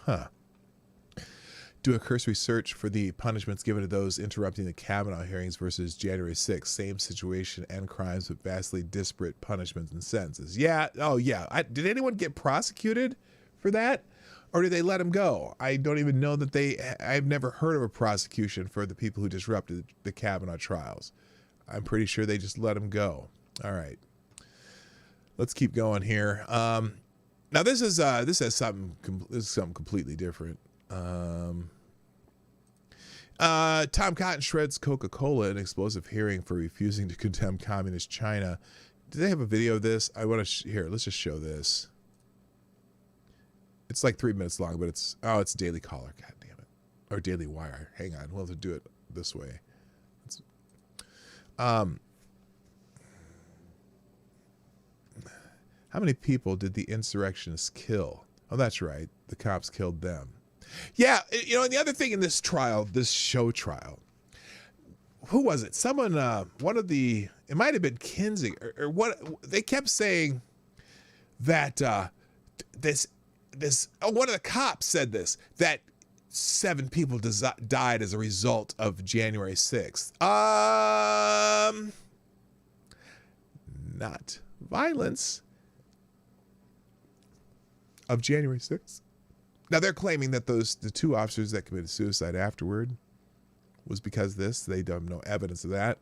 Do a cursory search for the punishments given to those interrupting the Kavanaugh hearings versus January 6th. Same situation and crimes, but vastly disparate punishments and sentences. Yeah, oh yeah. Did anyone get prosecuted for that? Or did they let him go? I don't even know that I've never heard of a prosecution for the people who disrupted the Kavanaugh trials. I'm pretty sure they just let him go. All right, let's keep going here. Now this is something completely different. Tom Cotton shreds Coca-Cola in explosive hearing for refusing to condemn communist China. Do they have a video of this? I want to here. Let's just show this. It's like 3 minutes long, but it's Daily Caller. God damn it. Or Daily Wire. Hang on. We'll have to do it this way. How many people did the insurrectionists kill? Oh, that's right. The cops killed them. Yeah, you know, and the other thing in this trial, this show trial, who was it? Someone, it might have been Kinsey or what? They kept saying that one of the cops said this, that 7 people died as a result of January 6th. Not violence of January 6th. Now they're claiming that the 2 officers that committed suicide afterward was because of this. They don't have no evidence of that.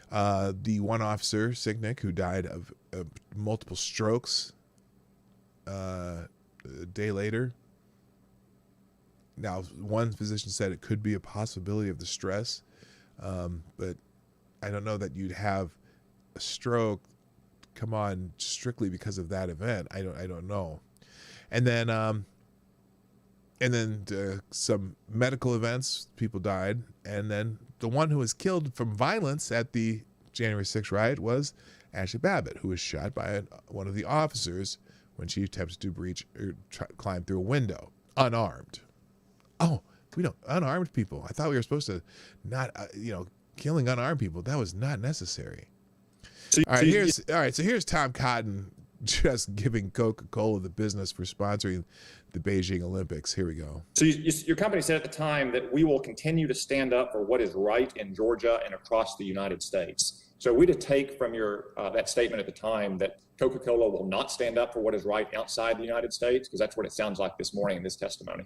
The one officer, Sicknick, who died of multiple strokes a day later. Now, one physician said it could be a possibility of the stress, but I don't know that you'd have a stroke come on strictly because of that event. I don't know. And then some medical events, people died, and then the one who was killed from violence at the January 6th riot was Ashley Babbitt, who was shot by one of the officers when she attempted to breach or climb through a window, unarmed. Oh, we don't unarmed people. I thought we were supposed to not, killing unarmed people. That was not necessary. So here's Tom Cotton just giving Coca-Cola the business for sponsoring the Beijing Olympics. Here we go. So your company said at the time that we will continue to stand up for what is right in Georgia and across the United States. So we to take from your that statement at the time that Coca-Cola will not stand up for what is right outside the United States, because that's what it sounds like this morning in this testimony.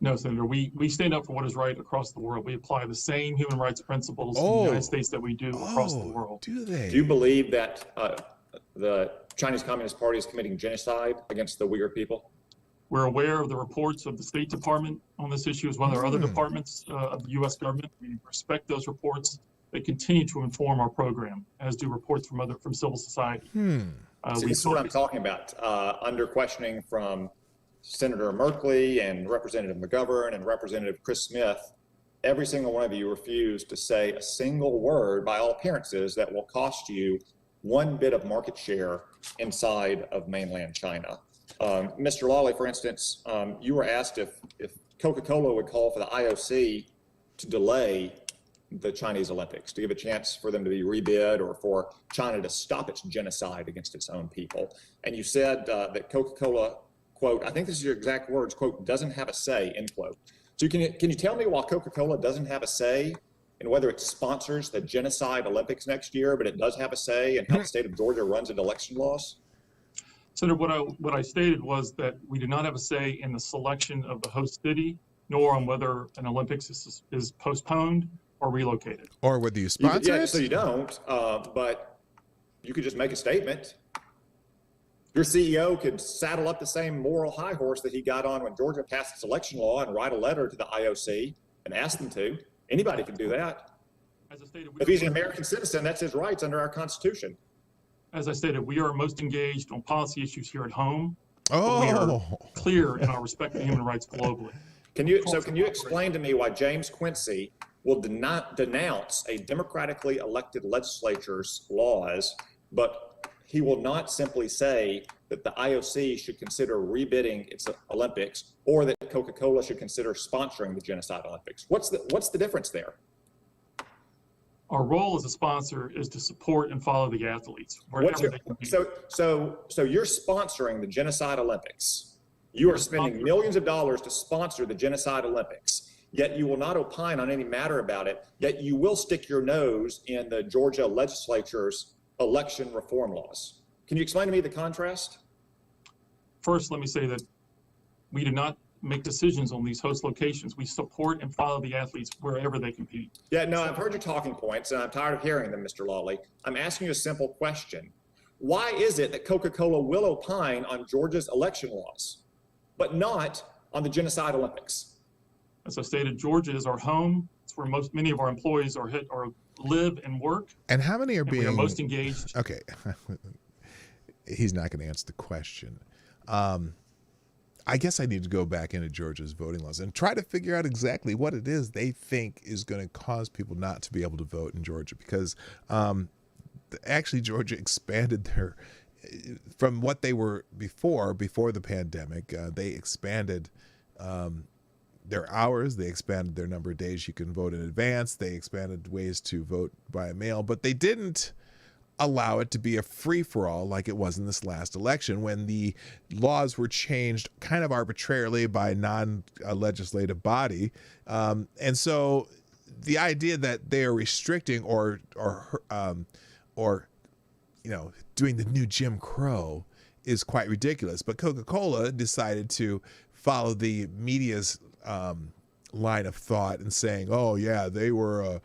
No, Senator, we stand up for what is right across the world. We apply the same human rights principles in the United States that we do across the world. Do they? Do you believe that the Chinese Communist Party is committing genocide against the Uyghur people? We're aware of the reports of the State Department on this issue, as well as other departments of the U.S. government. We respect those reports. They continue to inform our program, as do reports from civil society. This is what I'm talking about. Under questioning from Senator Merkley and Representative McGovern and Representative Chris Smith, every single one of you refused to say a single word, by all appearances, that will cost you 1 bit of market share inside of mainland China. Mr. Lawley, for instance, you were asked if Coca-Cola would call for the IOC to delay the Chinese Olympics, to give a chance for them to be rebid or for China to stop its genocide against its own people. And you said that Coca-Cola, quote, I think this is your exact words, quote, doesn't have a say, end quote. So can you tell me why Coca-Cola doesn't have a say in whether it sponsors the genocide Olympics next year, but it does have a say in how the state of Georgia runs its election laws? Senator, what I stated was that we do not have a say in the selection of the host city, nor on whether an Olympics is postponed or relocated. Or whether you sponsor it? So you don't, but you could just make a statement. Your CEO could saddle up the same moral high horse that he got on when Georgia passed its election law and write a letter to the IOC and ask them to. Anybody can do that. As I stated, if he's an American citizen, that's his rights under our Constitution. As I stated, we are most engaged on policy issues here at home. Oh, we are clear in our respect for human rights globally. Can you explain to me why James Quincy will not denounce a democratically elected legislature's laws, but he will not simply say that the IOC should consider rebidding its Olympics or that Coca-Cola should consider sponsoring the Genocide Olympics? What's the difference there? Our role as a sponsor is to support and follow the athletes. So you're sponsoring the Genocide Olympics. You are spending millions of dollars to sponsor the Genocide Olympics, yet you will not opine on any matter about it, yet you will stick your nose in the Georgia legislature's election reform laws. Can you explain to me the contrast? First, let me say that we do not make decisions on these host locations. We support and follow the athletes wherever they compete. Yeah, no, I've heard your talking points, and I'm tired of hearing them, Mr. Lawley. I'm asking you a simple question. Why is it that Coca-Cola will opine on Georgia's election laws, but not on the Genocide Olympics? As I stated, Georgia is our home. It's where many of our employees live and work. And how many are being... We are most engaged. Okay. He's not going to answer the question. I guess I need to go back into Georgia's voting laws and try to figure out exactly what it is they think is going to cause people not to be able to vote in Georgia, because actually Georgia expanded their, from what they were before the pandemic, they expanded their hours, they expanded their number of days you can vote in advance, they expanded ways to vote by mail, but they didn't allow it to be a free-for-all like it was in this last election, when the laws were changed kind of arbitrarily by non-legislative body. And so the idea that they are restricting or doing the new Jim Crow is quite ridiculous. But Coca-Cola decided to follow the media's line of thought and saying, "Oh yeah, they're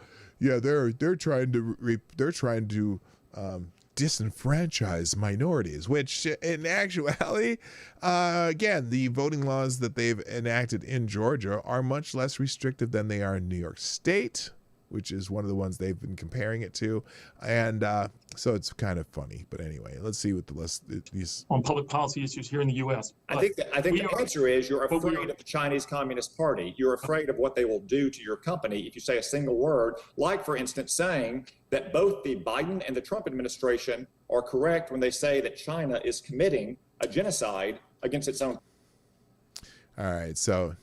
trying to disenfranchise minorities," which in actuality, again, the voting laws that they've enacted in Georgia are much less restrictive than they are in New York State, which is one of the ones they've been comparing it to. And so it's kind of funny. But anyway, let's see what the list these on public policy issues here in the U.S. I think the answer is you're afraid of the Chinese Communist Party. You're afraid of what they will do to your company if you say a single word, like, for instance, saying that both the Biden and the Trump administration are correct when they say that China is committing a genocide against its own. All right, so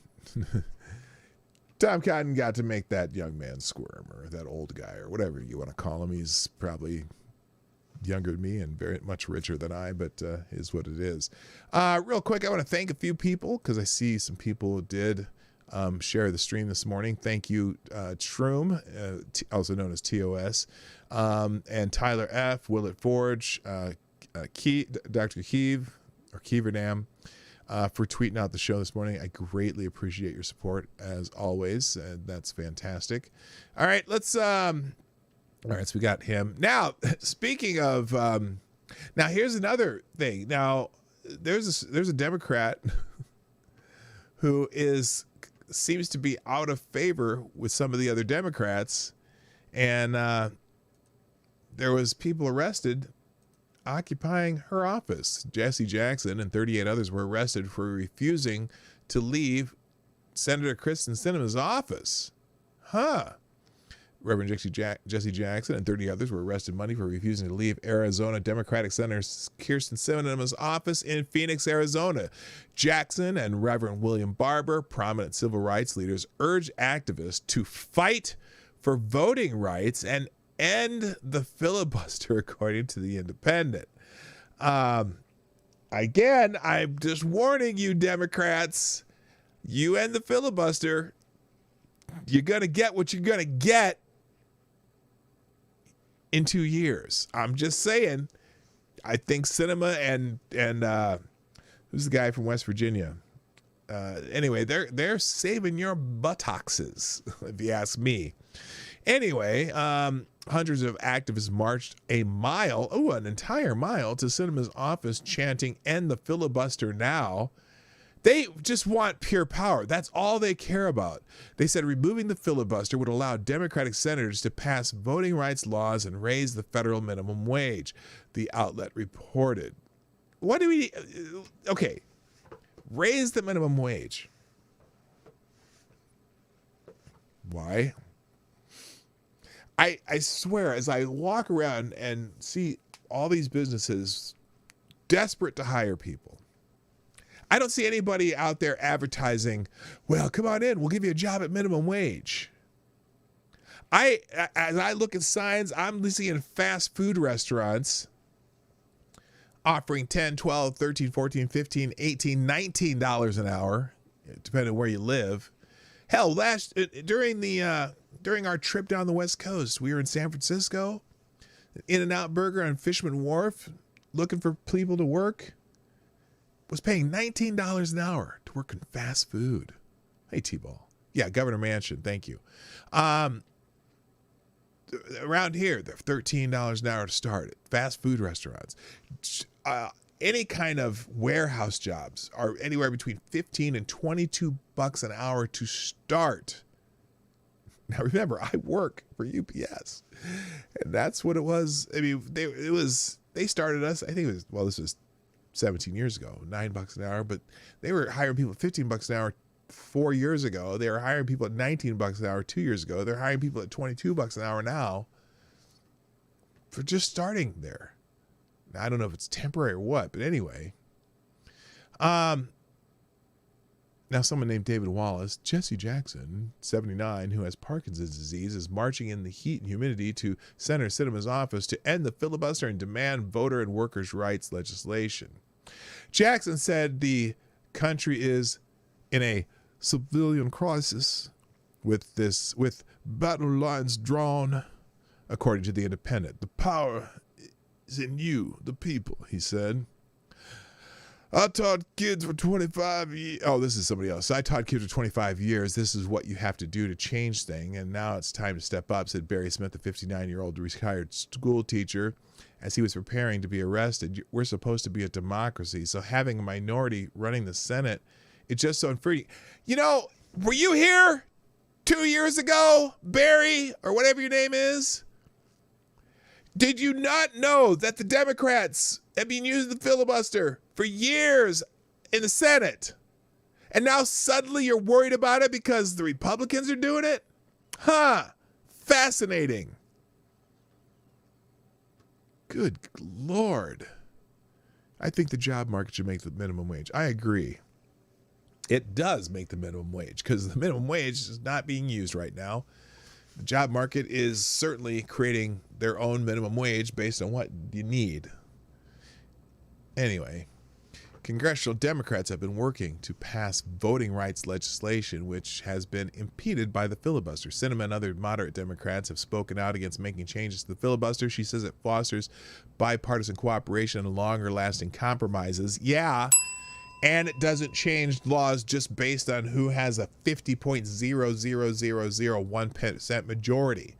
Tom Cotton got to make that young man squirm, or that old guy, or whatever you want to call him. He's probably younger than me and very much richer than I, but is what it is. Real quick, I want to thank a few people, because I see some people did share the stream this morning. Thank you, Troom, also known as TOS, and Tyler F., Willett Forge, Dr. Keev, or Keeverdam, for tweeting out the show this morning. I greatly appreciate your support, as always. That's fantastic. All right, let's... All right, so we got him. Now, speaking of... now, here's another thing. Now, there's a Democrat who seems to be out of favor with some of the other Democrats, and there was people arrested occupying her office. Jesse Jackson and 38 others were arrested for refusing to leave Senator Kristen Sinema's office. Reverend Jesse Jackson and 30 others were arrested Monday for refusing to leave Arizona Democratic Senator Kirsten Sinema's office in Phoenix, Arizona. Jackson and Reverend William Barber, prominent civil rights leaders, urged activists to fight for voting rights and end the filibuster, according to The Independent. Again, I'm just warning you, Democrats, you end the filibuster, you're going to get what you're going to get in 2 years. I'm just saying. I think Sinema and who's the guy from West Virginia? Anyway, they're saving your buttocks, if you ask me. Anyway, hundreds of activists marched an entire mile to Sinema's office, chanting, "End the filibuster now." They just want pure power. That's all they care about. They said removing the filibuster would allow Democratic senators to pass voting rights laws and raise the federal minimum wage, the outlet reported. Okay, raise the minimum wage. Why? I swear, as I walk around and see all these businesses desperate to hire people, I don't see anybody out there advertising, "Well, come on in, we'll give you a job at minimum wage." As I look at signs, I'm seeing fast food restaurants offering $10, $12, $13, $14, $15, $18, $19 an hour, depending on where you live. Hell, during our trip down the West Coast, we were in San Francisco, In-N-Out Burger on Fishman Wharf, looking for people to work, was paying $19 an hour to work in fast food. Hey, T-Ball. Yeah, Governor Manchin, thank you. Around here, they're $13 an hour to start at fast food restaurants. Any kind of warehouse jobs are anywhere between $15 and $22 an hour to start. Now, remember, I work for UPS, and that's what it was. I mean, they started us, I think it was, this was 17 years ago, $9 an hour, but they were hiring people at $15 an hour 4 years ago. They were hiring people at $19 an hour 2 years ago. They're hiring people at $22 an hour now for just starting there. Now, I don't know if it's temporary or what, but anyway. Now, someone named David Wallace, Jesse Jackson, 79, who has Parkinson's disease, is marching in the heat and humidity to Senator Sinema's office to end the filibuster and demand voter and workers' rights legislation. Jackson said the country is in a civilian crisis with battle lines drawn, according to The Independent. The power is in you, the people, he said. I taught kids for 25 years. Oh, this is somebody else. I taught kids for 25 years. This is what you have to do to change things. And now it's time to step up, said Barry Smith, the 59-year-old retired school teacher, as he was preparing to be arrested. We're supposed to be a democracy. So having a minority running the Senate, it's just so unfair. You know, were you here 2 years ago, Barry, or whatever your name is? Did you not know that the Democrats have been using the filibuster for years in the Senate? And now suddenly you're worried about it because the Republicans are doing it? Huh. Fascinating. Good Lord. I think the job market should make the minimum wage. I agree. It does make the minimum wage because the minimum wage is not being used right now. The job market is certainly creating their own minimum wage based on what you need. Anyway, congressional Democrats have been working to pass voting rights legislation, which has been impeded by the filibuster. Sinema and other moderate Democrats have spoken out against making changes to the filibuster. She says it fosters bipartisan cooperation and longer-lasting compromises. Yeah. And it doesn't change laws just based on who has a 50.00001% majority.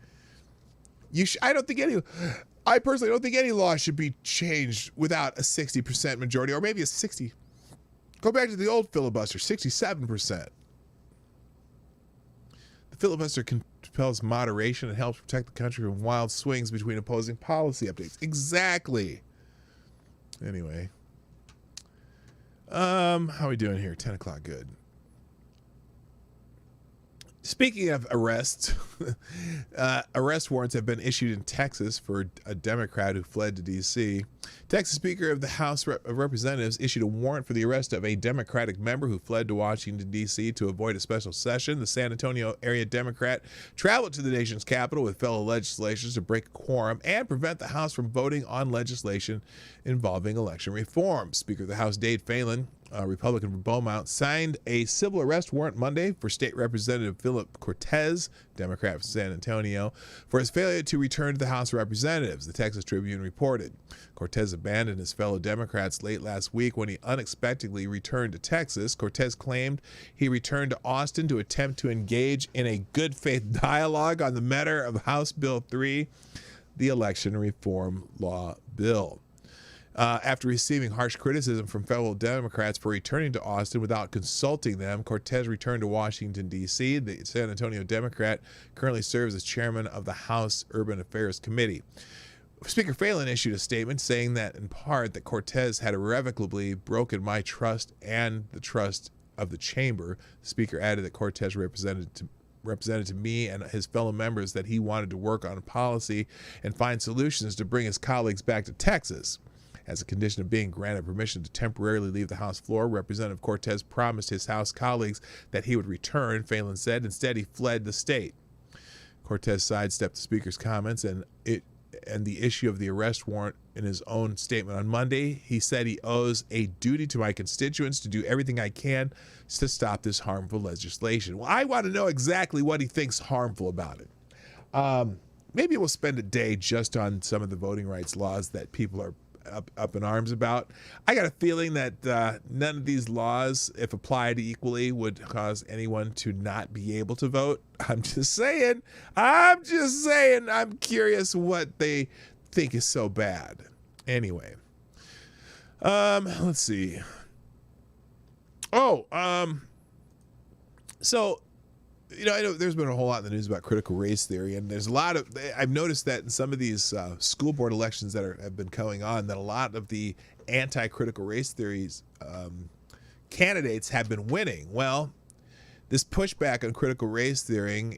I personally don't think any law should be changed without a 60% majority, or maybe a 60. Go back to the old filibuster, 67%. The filibuster compels moderation and helps protect the country from wild swings between opposing policy updates. Exactly. Anyway. How are we doing here? 10 o'clock, good. Speaking of arrests, arrest warrants have been issued in Texas for a Democrat who fled to D.C. Texas Speaker of the House of Representatives issued a warrant for the arrest of a Democratic member who fled to Washington, D.C. to avoid a special session. The San Antonio area Democrat traveled to the nation's capital with fellow legislators to break a quorum and prevent the House from voting on legislation involving election reform. Speaker of the House Dade Phelan, a Republican from Beaumont, signed a civil arrest warrant Monday for State Representative Philip Cortez, Democrat from San Antonio, for his failure to return to the House of Representatives, the Texas Tribune reported. Cortez abandoned his fellow Democrats late last week when he unexpectedly returned to Texas. Cortez claimed he returned to Austin to attempt to engage in a good faith dialogue on the matter of House Bill 3, the election reform law bill. After receiving harsh criticism from fellow Democrats for returning to Austin without consulting them, Cortez returned to Washington, D.C. The San Antonio Democrat currently serves as chairman of the House Urban Affairs Committee. Speaker Phelan issued a statement saying that, in part, that Cortez had irrevocably broken my trust and the trust of the chamber. The speaker added that Cortez represented to me and his fellow members that he wanted to work on policy and find solutions to bring his colleagues back to Texas. As a condition of being granted permission to temporarily leave the House floor, Representative Cortez promised his House colleagues that he would return, Phelan said. Instead, he fled the state. Cortez sidestepped the speaker's comments and the issue of the arrest warrant in his own statement on Monday. He said he owes a duty to my constituents to do everything I can to stop this harmful legislation. Well, I want to know exactly what he thinks harmful about it. Maybe we'll spend a day just on some of the voting rights laws that people are up in arms about. I got a feeling that none of these laws, if applied equally, would cause anyone to not be able to vote. I'm just saying. I'm curious what they think is so bad. Anyway, let's see. So, I know there's been a whole lot in the news about critical race theory, and there's a lot of, I've noticed that in some of these school board elections that have been going on, that a lot of the anti-critical race theories candidates have been winning. Well, this pushback on critical race theory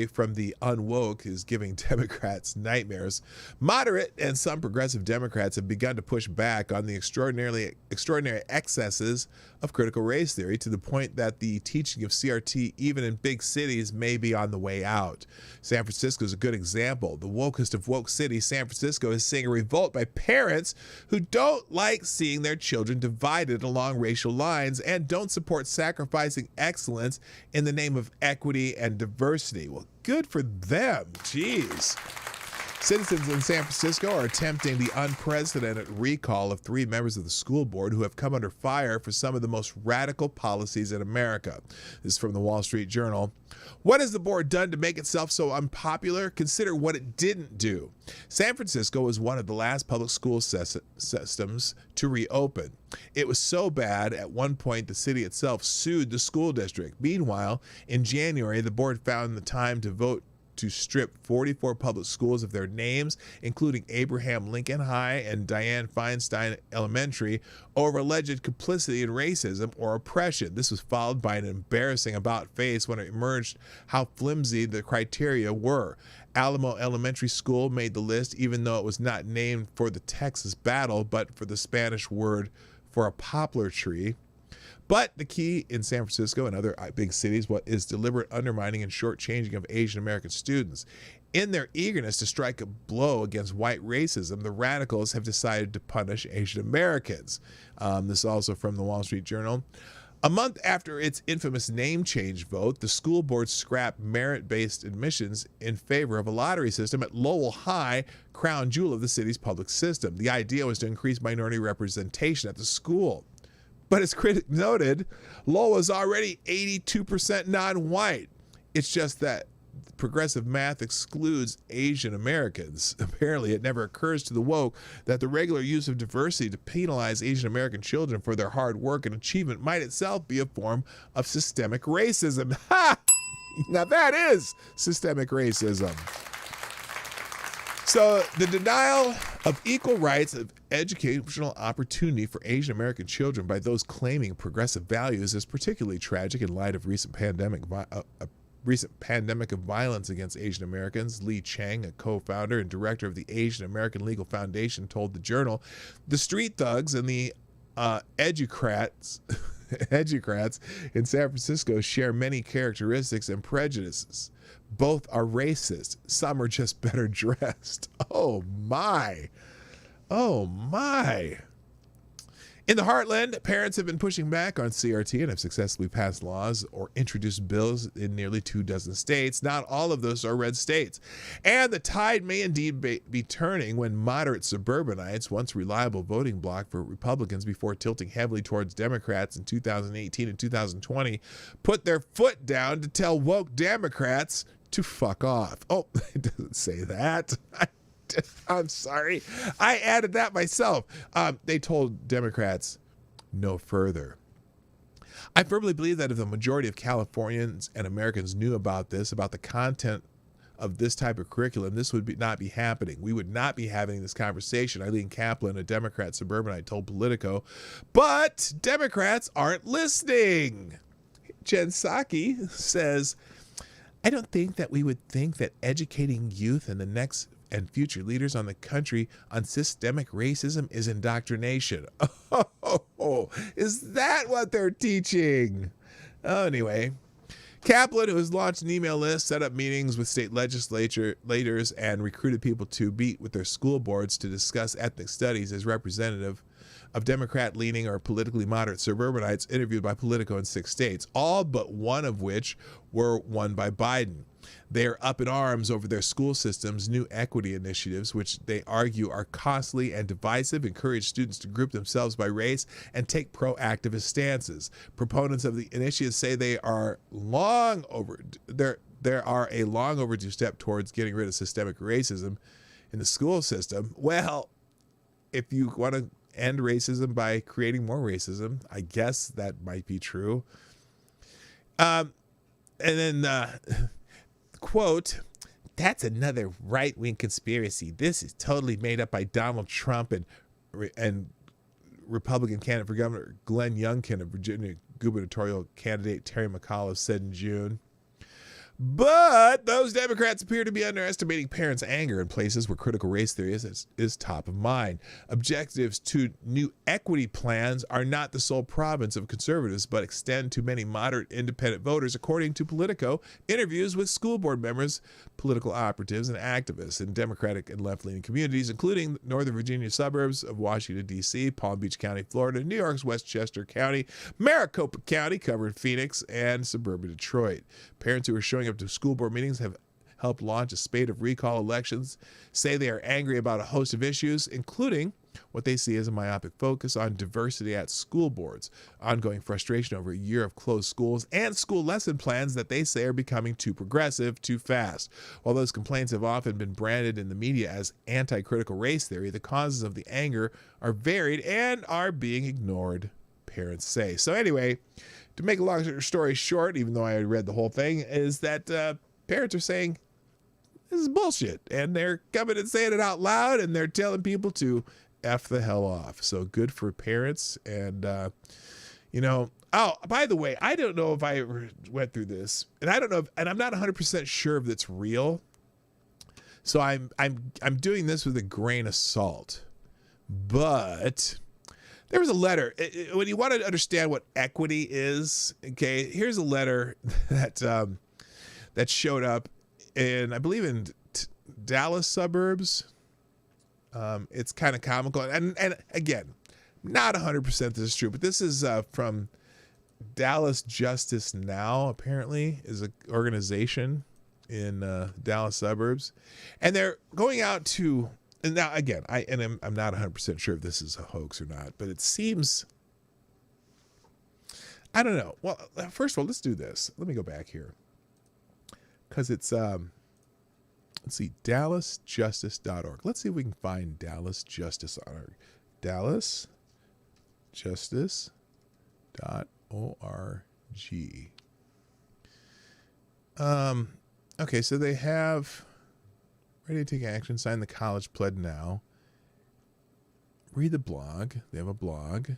from the unwoke is giving Democrats nightmares. Moderate and some progressive Democrats have begun to push back on the extraordinary excesses of critical race theory, to the point that the teaching of CRT, even in big cities, may be on the way out. San Francisco is a good example. The wokest of woke cities, San Francisco, is seeing a revolt by parents who don't like seeing their children divided along racial lines and don't support sacrificing excellence in the name of equity and diversity. Well, good for them. Jeez. Citizens in San Francisco are attempting the unprecedented recall of 3 members of the school board who have come under fire for some of the most radical policies in America. This is from the Wall Street Journal. What has the board done to make itself so unpopular? Consider what it didn't do. San Francisco was one of the last public school systems to reopen. It was so bad, at one point, the city itself sued the school district. Meanwhile, in January, the board found the time to vote to strip 44 public schools of their names, including Abraham Lincoln High and Dianne Feinstein Elementary, over alleged complicity in racism or oppression. This was followed by an embarrassing about-face when it emerged how flimsy the criteria were. Alamo Elementary School made the list, even though it was not named for the Texas battle, but for the Spanish word for a poplar tree. But the key in San Francisco and other big cities is deliberate undermining and shortchanging of Asian American students. In their eagerness to strike a blow against white racism, the radicals have decided to punish Asian Americans. This is also from the Wall Street Journal. A month after its infamous name change vote, the school board scrapped merit-based admissions in favor of a lottery system at Lowell High, crown jewel of the city's public system. The idea was to increase minority representation at the school. But as critics noted, Lowell is already 82% non-white. It's just that progressive math excludes Asian Americans. Apparently, it never occurs to the woke that the regular use of diversity to penalize Asian American children for their hard work and achievement might itself be a form of systemic racism. Ha! Now that is systemic racism. So the denial of equal rights of educational opportunity for Asian American children by those claiming progressive values is particularly tragic in light of recent pandemic of violence against Asian Americans. Lee Chang, a co-founder and director of the Asian American Legal Foundation, told the Journal, "The street thugs and the educrats in San Francisco share many characteristics and prejudices. Both are racist. Some are just better dressed." Oh my. Oh my. In the heartland, parents have been pushing back on CRT and have successfully passed laws or introduced bills in nearly 24 states. Not all of those are red states. And the tide may indeed be turning when moderate suburbanites, once reliable voting bloc for Republicans before tilting heavily towards Democrats in 2018 and 2020, put their foot down to tell woke Democrats to fuck off. Oh, it doesn't say that. I'm sorry. I added that myself. They told Democrats no further. I firmly believe that if the majority of Californians and Americans knew about this, about the content of this type of curriculum, this would not be happening. We would not be having this conversation. Eileen Kaplan, a Democrat suburbanite, told Politico, but Democrats aren't listening. Jen Psaki says, "I don't think that we would think that educating youth and the next and future leaders on the country on systemic racism is indoctrination." Oh, is that what they're teaching? Oh, anyway, Kaplan, who has launched an email list, set up meetings with state legislators, and recruited people to meet with their school boards to discuss ethnic studies, as representative of Democrat-leaning or politically moderate suburbanites interviewed by Politico in 6 states, all but one of which were won by Biden. They are up in arms over their school system's new equity initiatives, which they argue are costly and divisive, encourage students to group themselves by race, and take proactivist stances. Proponents of the initiatives say they are there are a long overdue step towards getting rid of systemic racism in the school system. Well, if you want to end racism by creating more racism, I guess that might be true. And then, quote, "That's another right-wing conspiracy. This is totally made up by Donald Trump and Republican candidate for governor Glenn Youngkin and Virginia gubernatorial candidate Terry McAuliffe said in June. But those Democrats appear to be underestimating parents' anger in places where critical race theory is top of mind. Objectives to new equity plans are not the sole province of conservatives, but extend to many moderate independent voters, according to Politico. Interviews with school board members, political operatives, and activists in Democratic and left-leaning communities, including Northern Virginia suburbs of Washington, D.C., Palm Beach County, Florida, New York's Westchester County, Maricopa County, covering Phoenix, and suburban Detroit. Parents who are showing up to school board meetings have helped launch a spate of recall elections, say they are angry about a host of issues, including what they see as a myopic focus on diversity at school boards, ongoing frustration over a year of closed schools, and school lesson plans that they say are becoming too progressive too fast. While those complaints have often been branded in the media as anti-critical race theory, the causes of the anger are varied and are being ignored, parents say. So anyway, to make a long story short, even though I read the whole thing, is that parents are saying this is bullshit, and they're coming and saying it out loud, and they're telling people to F the hell off. So good for parents. And, oh, by the way, I don't know if I ever went through this, and I don't know, and I'm not 100% sure if it's real. So I'm doing this with a grain of salt, but there was a letter. When you want to understand what equity is, okay, here's a letter that showed up in, I believe, in Dallas suburbs. It's kind of comical. And again, not 100% this is true, but this is from Dallas Justice Now, apparently, is an organization in Dallas suburbs. And they're going out to, and now again, I'm not 100% sure if this is a hoax or not, but it seems, I don't know. Well, first of all, let's do this. Let me go back here, because it's let's see, dallasjustice.org. Let's see if we can find dallasjustice.org. dallasjustice.org. Okay, so they have ready to take action, sign the college pledge now. Read the blog. They have a blog.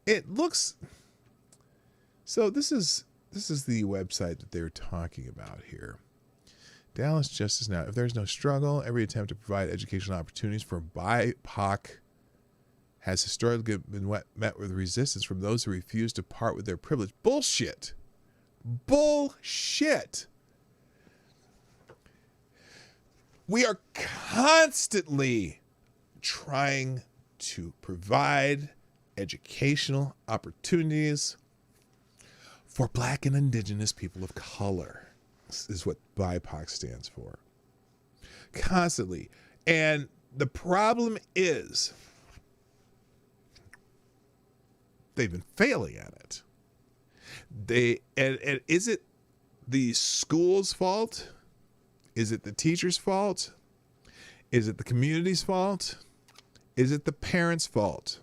It looks, so this is the website that they're talking about here. Dallas Justice Now. If there's no struggle, every attempt to provide educational opportunities for BIPOC has historically been met with resistance from those who refuse to part with their privilege. Bullshit. Bullshit. We are constantly trying to provide educational opportunities for Black and Indigenous people of color. This is what BIPOC stands for. Constantly. And the problem is they've been failing at it. And is it the school's fault? Is it the teacher's fault? Is it the community's fault? Is it the parents' fault?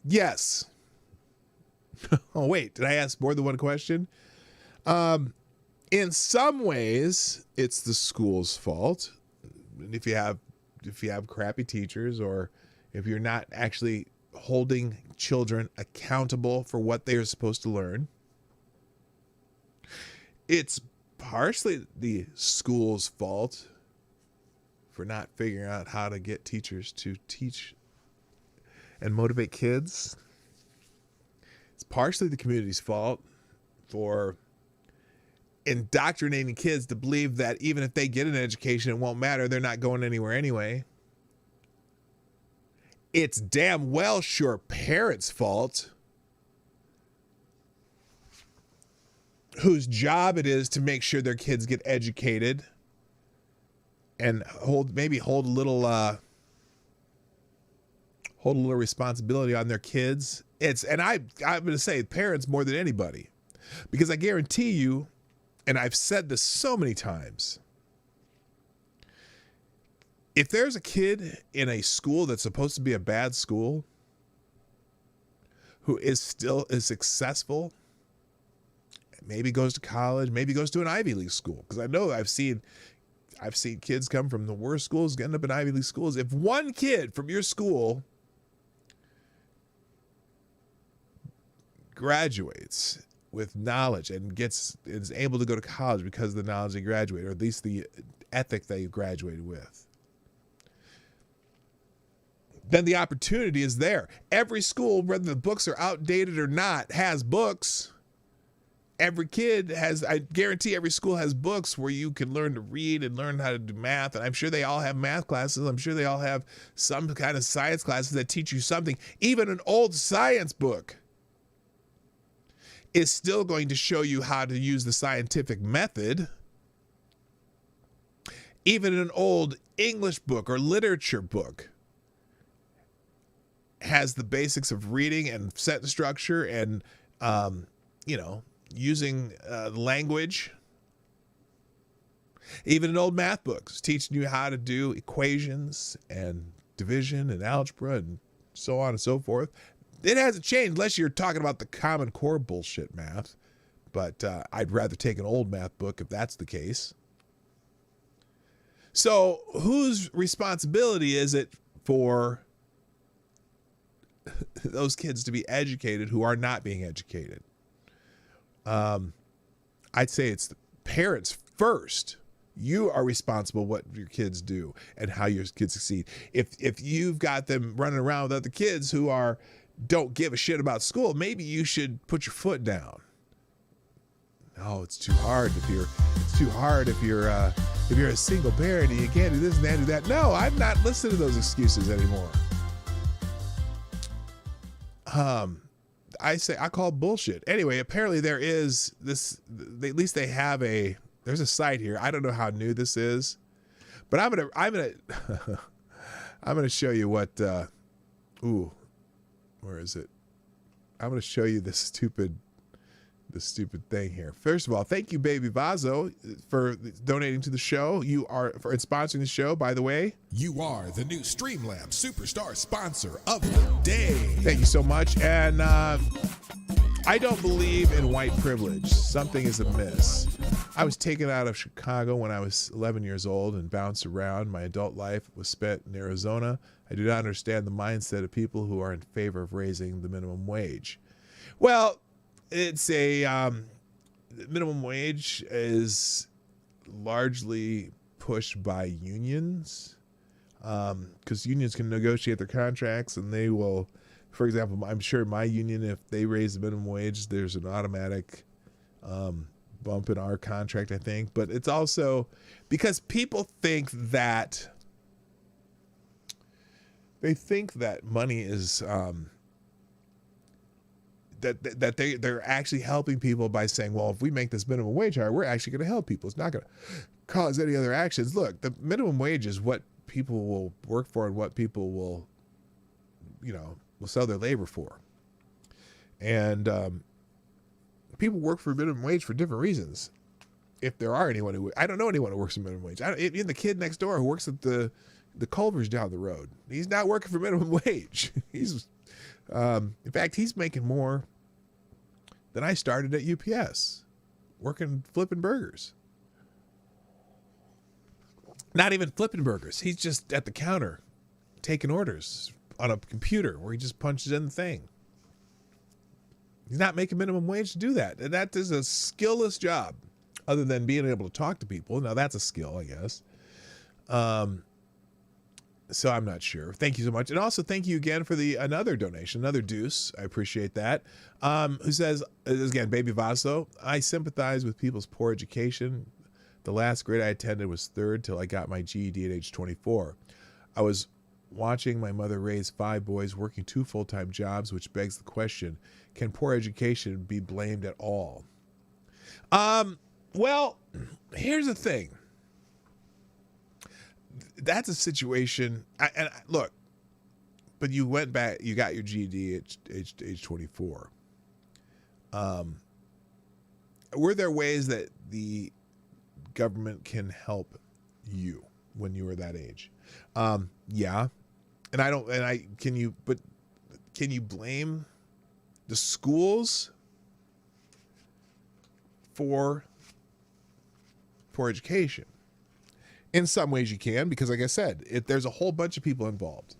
Yes. Oh, wait, did I ask more than one question? In some ways, it's the school's fault. If you have crappy teachers, or if you're not actually holding children accountable for what they are supposed to learn. It's partially the school's fault for not figuring out how to get teachers to teach and motivate kids. It's partially the community's fault for indoctrinating kids to believe that even if they get an education, it won't matter. They're not going anywhere anyway. It's damn well sure parents' fault, whose job it is to make sure their kids get educated and hold a little responsibility on their kids. I'm going to say parents more than anybody, because I guarantee you, and I've said this so many times, if there's a kid in a school that's supposed to be a bad school who is successful, maybe goes to college, maybe goes to an Ivy League school, because I know I've seen I've seen kids come from the worst schools, end up in Ivy League schools. If one kid from your school graduates with knowledge and is able to go to college because of the knowledge they graduated, or at least the ethic they graduated with, then the opportunity is there. Every school, whether the books are outdated or not, has books. Every kid has, I guarantee every school has books where you can learn to read and learn how to do math. And I'm sure they all have math classes. I'm sure they all have some kind of science classes that teach you something. Even an old science book is still going to show you how to use the scientific method. Even an old English book or literature book has the basics of reading and sentence structure and, using language. Even in old math books, teaching you how to do equations and division and algebra and so on and so forth. It hasn't changed unless you're talking about the Common Core bullshit math. But I'd rather take an old math book if that's the case. So whose responsibility is it for those kids to be educated who are not being educated? I'd say it's the parents first. You are responsible what your kids do and how your kids succeed. If you've got them running around with other kids who don't give a shit about school, maybe you should put your foot down. Oh, it's too hard if you're a single parent and you can't do this and that, do that. No, I'm not listening to those excuses anymore. I call bullshit. Anyway, apparently there is this, at least they have there's a site here. I don't know how new this is, but I'm going to show you what, where is it? I'm going to show you this stupid thing here. First of all, thank you, Baby Vazo, for donating to the show. You are for sponsoring the show, by the way. You are the new Streamlabs Superstar sponsor of the day. Thank you so much. And I don't believe in white privilege. Something is amiss. I was taken out of Chicago when I was 11 years old and bounced around. My adult life was spent in Arizona. I do not understand the mindset of people who are in favor of raising the minimum wage. Well, it's minimum wage is largely pushed by unions, because unions can negotiate their contracts and they will, for example, I'm sure my union, if they raise the minimum wage, there's an automatic bump in our contract, I think. But it's also because people think that money is that they're actually helping people by saying, well, if we make this minimum wage higher, we're actually going to help people. It's not going to cause any other actions. Look, the minimum wage is what people will work for and what people will sell their labor for. And people work for minimum wage for different reasons. If there are anyone I don't know anyone who works for minimum wage. Even the kid next door who works at the Culver's down the road, he's not working for minimum wage. In fact, he's making more than I started at UPS, flipping burgers. Not even flipping burgers. He's just at the counter taking orders on a computer where he just punches in the thing. He's not making minimum wage to do that. And that is a skillless job other than being able to talk to people. Now that's a skill, I guess. So I'm not sure. Thank you so much. And also thank you again for another donation, another deuce. I appreciate that. Who says, again, Baby Vaso, I sympathize with people's poor education. The last grade I attended was third till I got my GED at age 24. I was watching my mother raise 5 boys, working 2 full-time jobs, which begs the question, can poor education be blamed at all? Well, here's the thing. That's a situation, and look, but you went back, you got your GED at age 24. Were there ways that the government can help you when you were that age? Yeah. Can you blame the schools for poor education? In some ways you can, because like I said, there's a whole bunch of people involved.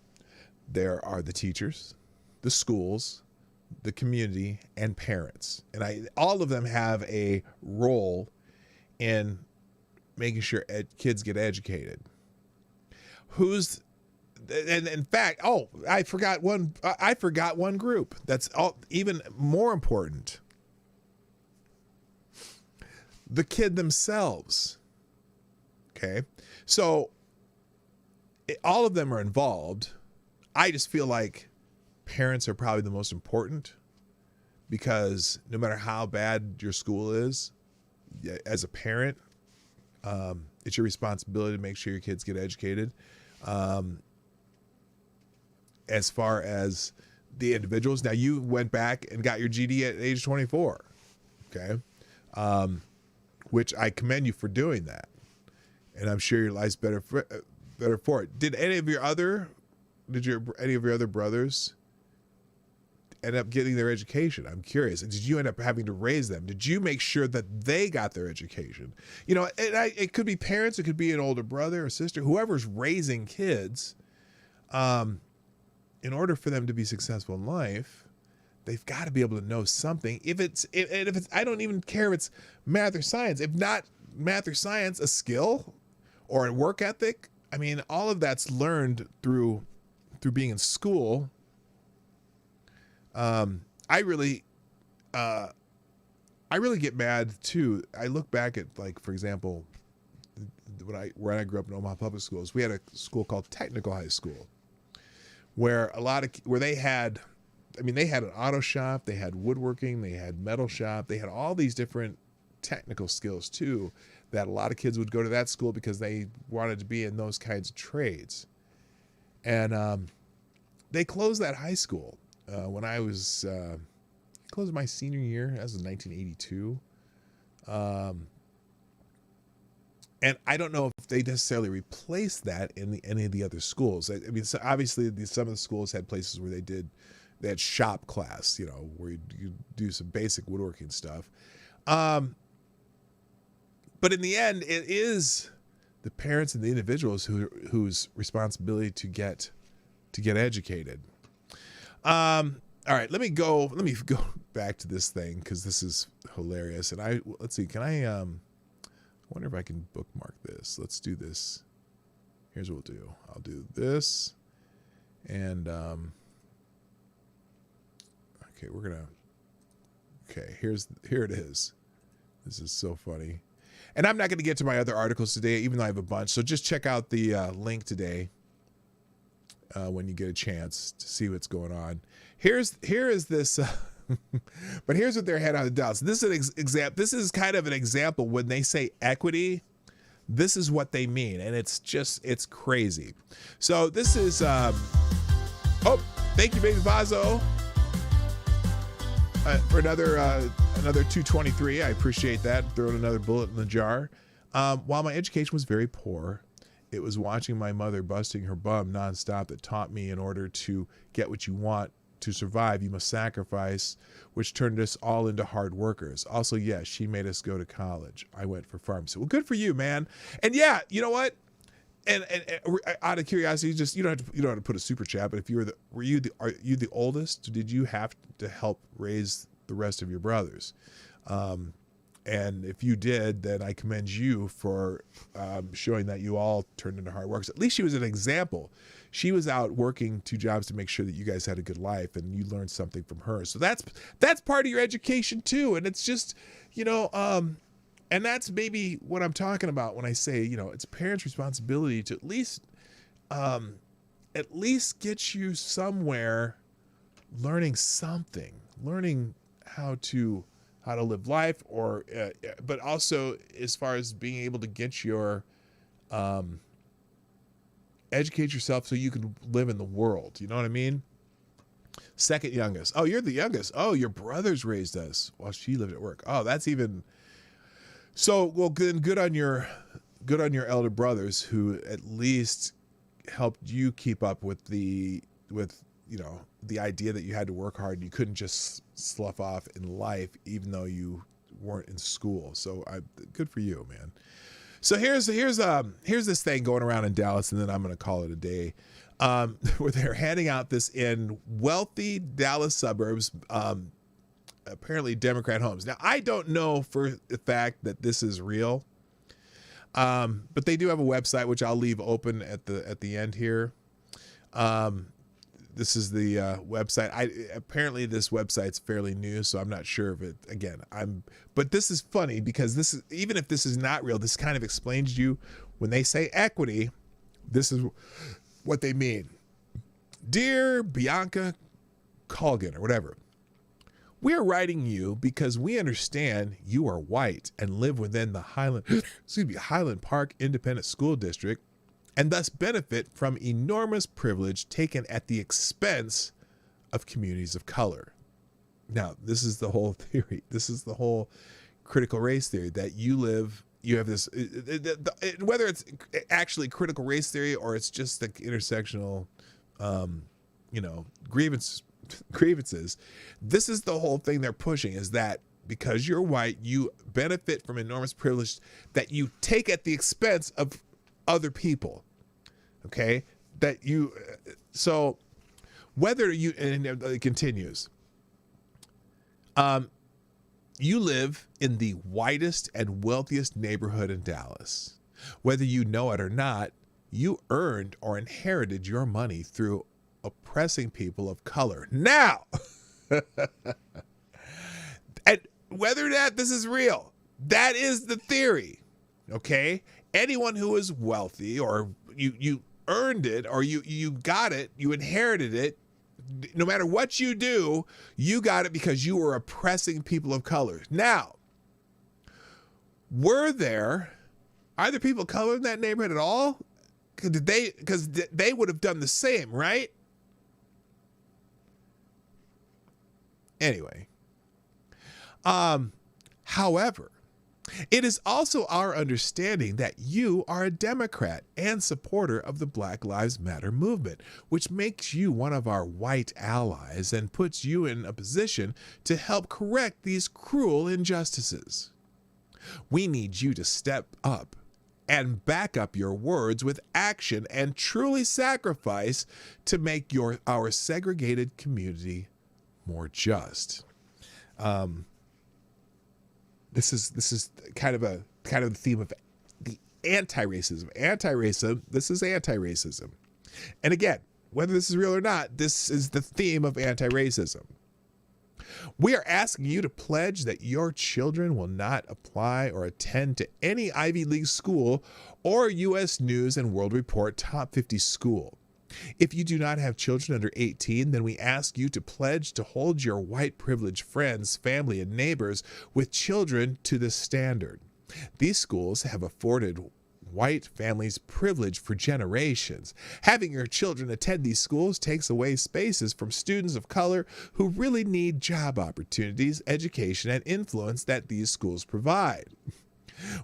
There are the teachers, the schools, the community, and parents. And all of them have a role in making sure kids get educated. And in fact, I forgot one group that's even more important. The kid themselves. Okay. So all of them are involved. I just feel like parents are probably the most important, because no matter how bad your school is, as a parent, it's your responsibility to make sure your kids get educated. As far as the individuals, now you went back and got your GD at age 24, okay? Which I commend you for doing that, and I'm sure your life's better for it. Did any of your other brothers end up getting their education? I'm curious. Did you end up having to raise them? Did you make sure that they got their education? You know, it could be parents, it could be an older brother or sister, whoever's raising kids. In order for them to be successful in life, they've got to be able to know something. If it's, I don't even care if it's math or science. If not math or science, a skill or a work ethic. I mean, all of that's learned through being in school. I really get mad too. I look back at, like, for example, when I grew up in Omaha Public Schools, we had a school called Technical High School, where they had an auto shop, they had woodworking, they had metal shop, they had all these different technical skills too, that a lot of kids would go to that school because they wanted to be in those kinds of trades. And they closed that high school when I was closed my senior year. That was in 1982. And I don't know if they necessarily replaced that in any of the other schools. I mean, so obviously some of the schools had places where they had shop class, you know, where you do some basic woodworking stuff. But in the end, it is the parents and the individuals whose responsibility to get educated. All right, let me go back to this thing, because this is hilarious. And let's see, I wonder if I can bookmark this. Let's do this. Here's what we'll do. I'll do this. And, okay, here it is. This is so funny. And I'm not going to get to my other articles today, even though I have a bunch. So just check out the link today when you get a chance to see what's going on. Here is this... But here's what they're heading on the Dallas. This is This is kind of an example. When they say equity, this is what they mean, and it's crazy. So this is. Thank you, Baby Vazo, for another 223. I appreciate that. Throwing another bullet in the jar. While my education was very poor, it was watching my mother busting her bum nonstop that taught me, in order to get what you want to survive, you must sacrifice, which turned us all into hard workers. Also, yes, she made us go to college. I went for pharmacy. Well, good for you, man. And yeah, you know what? And out of curiosity, you don't have to put a super chat. But if are you the oldest? Did you have to help raise the rest of your brothers? And if you did, then I commend you for showing that you all turned into hard workers. At least she was an example. She was out working 2 jobs to make sure that you guys had a good life, and you learned something from her. So that's part of your education too. And it's just, and that's maybe what I'm talking about when I say, it's a parent's responsibility to at least get you somewhere learning something, learning how to live life, or but also as far as being able to get your educate yourself so you can live in the world. You know what I mean? Second youngest. Oh, you're the youngest. Oh, your brothers raised us while she lived at work. Oh, that's even so. Well, good on your elder brothers, who at least helped you keep up with the idea that you had to work hard and you couldn't just slough off in life, even though you weren't in school. So good for you, man. So here's this thing going around in Dallas, and then I'm going to call it a day. Where they're handing out this in wealthy Dallas suburbs, apparently Democrat homes. Now, I don't know for the fact that this is real, but they do have a website, which I'll leave open at the end here. This is the website. Apparently this website's fairly new, so I'm not sure if it. Again, but this is funny because this is, even if this is not real, this kind of explains to you when they say equity. This is what they mean. Dear Bianca Colgan or whatever, we are writing you because we understand you are white and live within the Highland Park Independent School District and thus benefit from enormous privilege taken at the expense of communities of color. Now, this is the whole theory. This is the whole critical race theory that you have this, whether it's actually critical race theory or it's just the intersectional, grievances. This is the whole thing they're pushing, is that because you're white, you benefit from enormous privilege that you take at the expense of other people. Okay, so whether you, and it continues, you live in the whitest and wealthiest neighborhood in Dallas. Whether you know it or not, you earned or inherited your money through oppressing people of color. Now, and whether or not this is real, that is the theory. Okay, anyone who is wealthy, or you earned it, or you got it, you inherited it. No matter what you do, you got it because you were oppressing people of color. Now, are there people of color in that neighborhood at all? Because they would have done the same, right? Anyway, however, it is also our understanding that you are a Democrat and supporter of the Black Lives Matter movement, which makes you one of our white allies and puts you in a position to help correct these cruel injustices. We need you to step up and back up your words with action and truly sacrifice to make our segregated community more just. This is kind of the theme of the anti-racism. This is anti-racism. And again, whether this is real or not, this is the theme of anti-racism. We are asking you to pledge that your children will not apply or attend to any Ivy League school or U.S. News and World Report Top 50 school. If you do not have children under 18, then we ask you to pledge to hold your white privileged friends, family, and neighbors with children to this standard. These schools have afforded white families privilege for generations. Having your children attend these schools takes away spaces from students of color who really need job opportunities, education, and influence that these schools provide.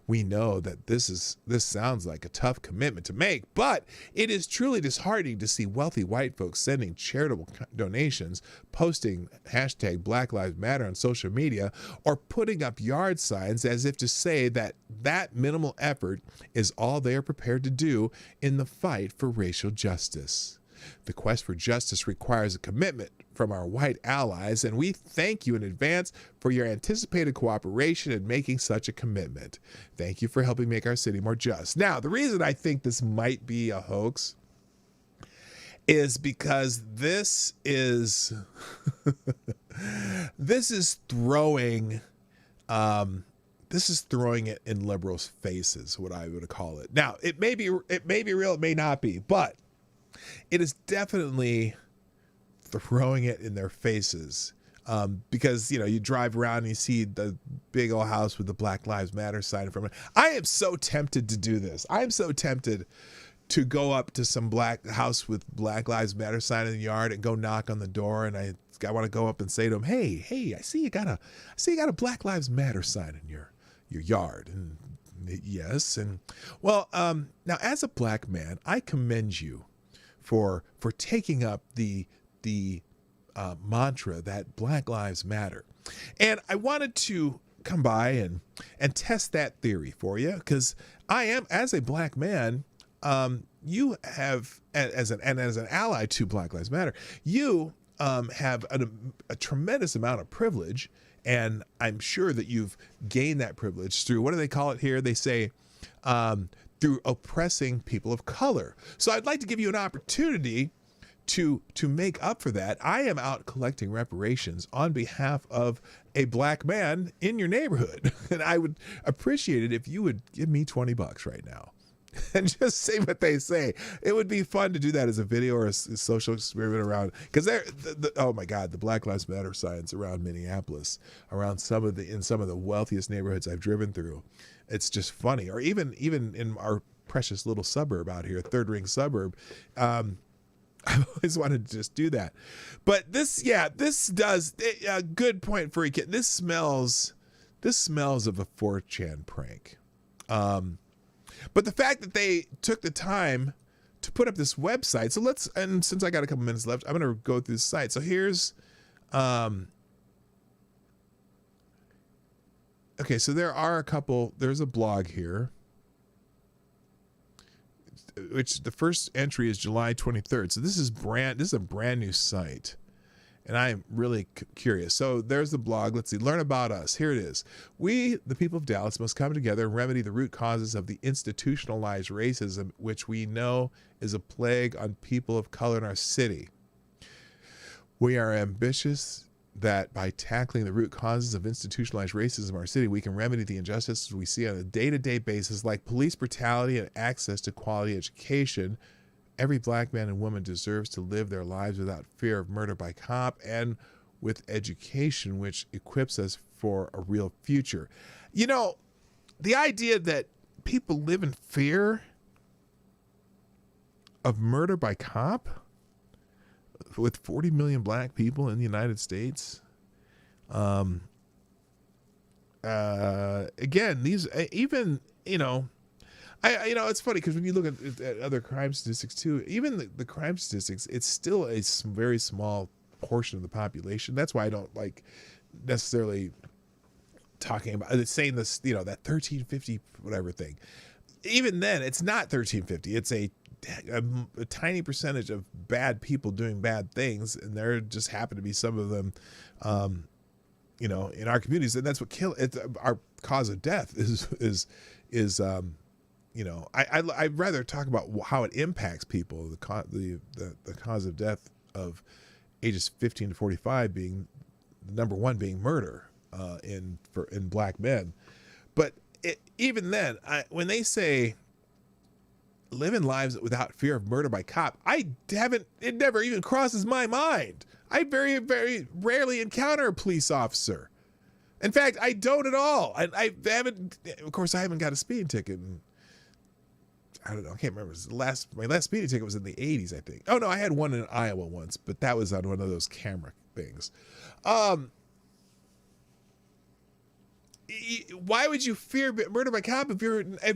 We know that this sounds like a tough commitment to make, but it is truly disheartening to see wealthy white folks sending charitable donations, posting hashtag Black Lives Matter on social media, or putting up yard signs as if to say that minimal effort is all they are prepared to do in the fight for racial justice. The quest for justice requires a commitment from our white allies, and we thank you in advance for your anticipated cooperation in making such a commitment. Thank you for helping make our city more just. Now, the reason I think this might be a hoax is because this is throwing it in liberals' faces, what I would call it. Now, it may be real, it may not be, but it is definitely throwing it in their faces, because you drive around and you see the big old house with the Black Lives Matter sign from it. I am so tempted to do this. I am so tempted to go up to some black house with Black Lives Matter sign in the yard and go knock on the door, and I want to go up and say to them, hey, I see you got a Black Lives Matter sign in your yard. And yes, and well, now as a black man, I commend you for taking up the mantra that Black Lives Matter. And I wanted to come by and test that theory for you, because I am, as a black man, you have, as an ally to Black Lives Matter, you have a tremendous amount of privilege, and I'm sure that you've gained that privilege through, what do they call it here? They say through oppressing people of color. So I'd like to give you an opportunity to make up for that. I am out collecting reparations on behalf of a black man in your neighborhood, and I would appreciate it if you would give me $20 right now and just say what they say. It would be fun to do that as a video or a social experiment around, because oh my God, the Black Lives Matter signs around Minneapolis, around in some of the wealthiest neighborhoods I've driven through. It's just funny. Or even in our precious little suburb out here, third ring suburb. I've always wanted to just do that. But this does a good point for a kid. This smells of a 4chan prank. But the fact that they took the time to put up this website. So and since I got a couple minutes left, I'm going to go through the site. So here's, okay, so there's a blog here, which the first entry is July 23rd. So this is a brand new site, and I'm really curious. So there's the blog. Let's see, learn about us. Here it is. We, the people of Dallas, must come together and remedy the root causes of the institutionalized racism, which we know is a plague on people of color in our city. We are ambitious that by tackling the root causes of institutionalized racism in our city, we can remedy the injustices we see on a day-to-day basis, like police brutality and access to quality education. Every black man and woman deserves to live their lives without fear of murder by cop, and with education which equips us for a real future. You know, the idea that people live in fear of murder by cop, with 40 million black people in the United States. Again, these, even, it's funny because when you look at other crime statistics too, even the crime statistics, it's still a very small portion of the population. That's why I don't like necessarily talking about saying this, that 1350 whatever thing. Even then, it's not 1350. It's a tiny percentage of bad people doing bad things, and there just happen to be some of them, in our communities, and that's what our cause of death is. I'd rather talk about how it impacts people. The cause of death of ages 15 to 45 being number one, being murder in black men, but even then, when they say living lives without fear of murder by cop, it never even crosses my mind. I very, very rarely encounter a police officer. In fact, I don't at all. I haven't got a speeding ticket. I don't know. I can't remember. My last speeding ticket was in the 80s, I think. Oh no, I had one in Iowa once, but that was on one of those camera things. Why would you fear murder by cop if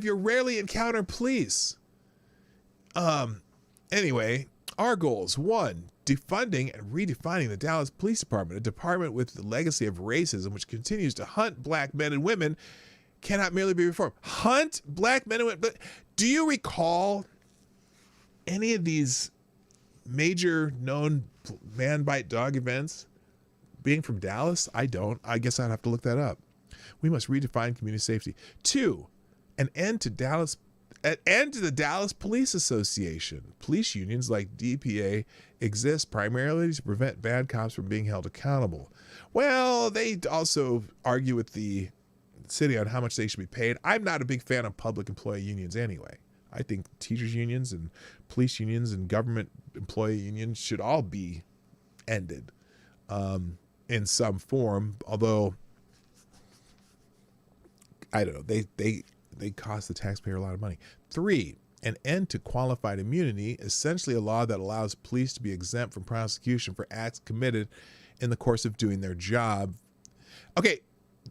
you're rarely encounter police? Anyway, our goals: 1, defunding and redefining the Dallas Police Department, a department with the legacy of racism which continues to hunt black men and women, cannot merely be reformed. Hunt black men and women. But do you recall any of these major known man bite dog events being from Dallas? I don't. I guess I'd have to look that up. We must redefine community safety. 2, an end to the Dallas Police Association. Police unions like DPA exist primarily to prevent bad cops from being held accountable. Well, they also argue with the city on how much they should be paid. I'm not a big fan of public employee unions anyway. I think teachers unions and police unions and government employee unions should all be ended in some form, although I don't know, they cost the taxpayer a lot of money. 3, an end to qualified immunity, essentially a law that allows police to be exempt from prosecution for acts committed in the course of doing their job. Okay,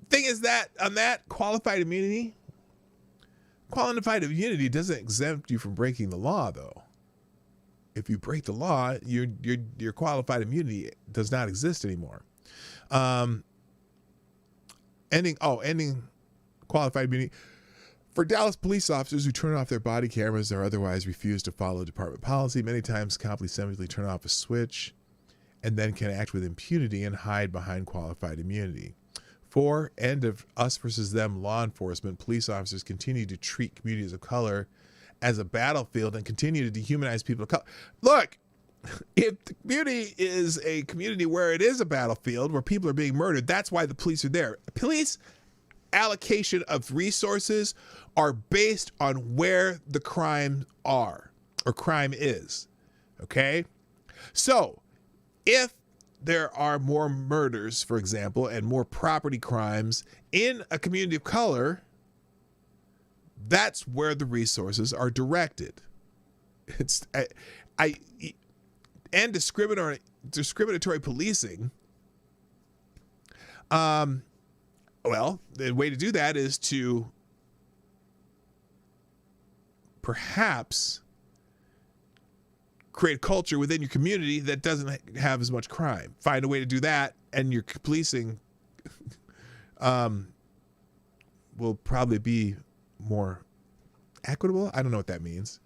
thing is that on that qualified immunity doesn't exempt you from breaking the law, though. If you break the law, your qualified immunity does not exist anymore. ending qualified immunity for Dallas police officers who turn off their body cameras or otherwise refuse to follow department policy. Many times companies simply turn off a switch and then can act with impunity and hide behind qualified immunity. 4, end of us versus them law enforcement. Police officers continue to treat communities of color as a battlefield and continue to dehumanize people of color. Look, if the community is a community where it is a battlefield, where people are being murdered, that's why the police are there. Police allocation of resources are based on where the crime are or crime is. Okay? So if there are more murders, for example, and more property crimes in a community of color, that's where the resources are directed. It's and discriminatory policing. Well, the way to do that is to perhaps create a culture within your community that doesn't have as much crime. Find a way to do that, and your policing will probably be more equitable. I don't know what that means.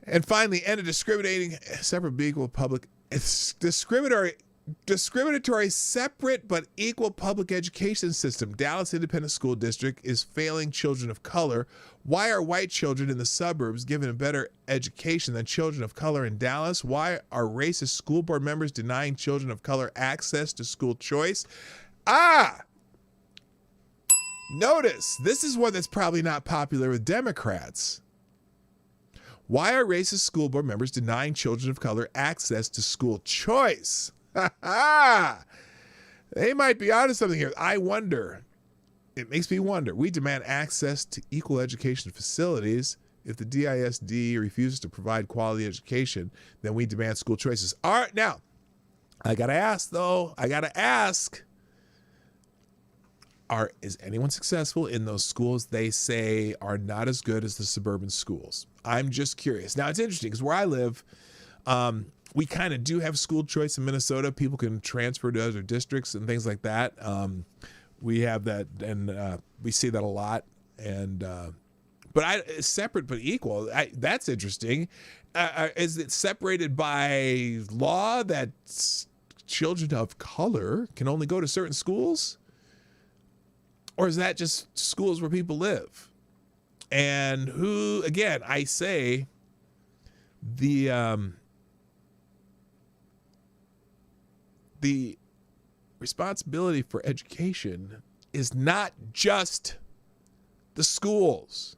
And finally, end a discriminating separate but equal public. It's discriminatory separate but equal public education system. Dallas Independent School District is failing children of color. Why are white children in the suburbs given a better education than children of color in Dallas? Why are racist school board members denying children of color access to school choice? Notice, this is one that's probably not popular with Democrats. Why are racist school board members denying children of color access to school choice? They might be onto something here. I wonder. It makes me wonder. We demand access to equal education facilities. If the DISD refuses to provide quality education, then we demand school choices. All right, now, I got to ask, though. Is anyone successful in those schools they say are not as good as the suburban schools? I'm just curious. Now, it's interesting because where I live, we kind of do have school choice in Minnesota. People can transfer to other districts and things like that. We have that, and we see that a lot. And but separate but equal. That's interesting. Is it separated by law that children of color can only go to certain schools? Or is that just schools where people live? And who, again, I say the responsibility for education is not just the schools.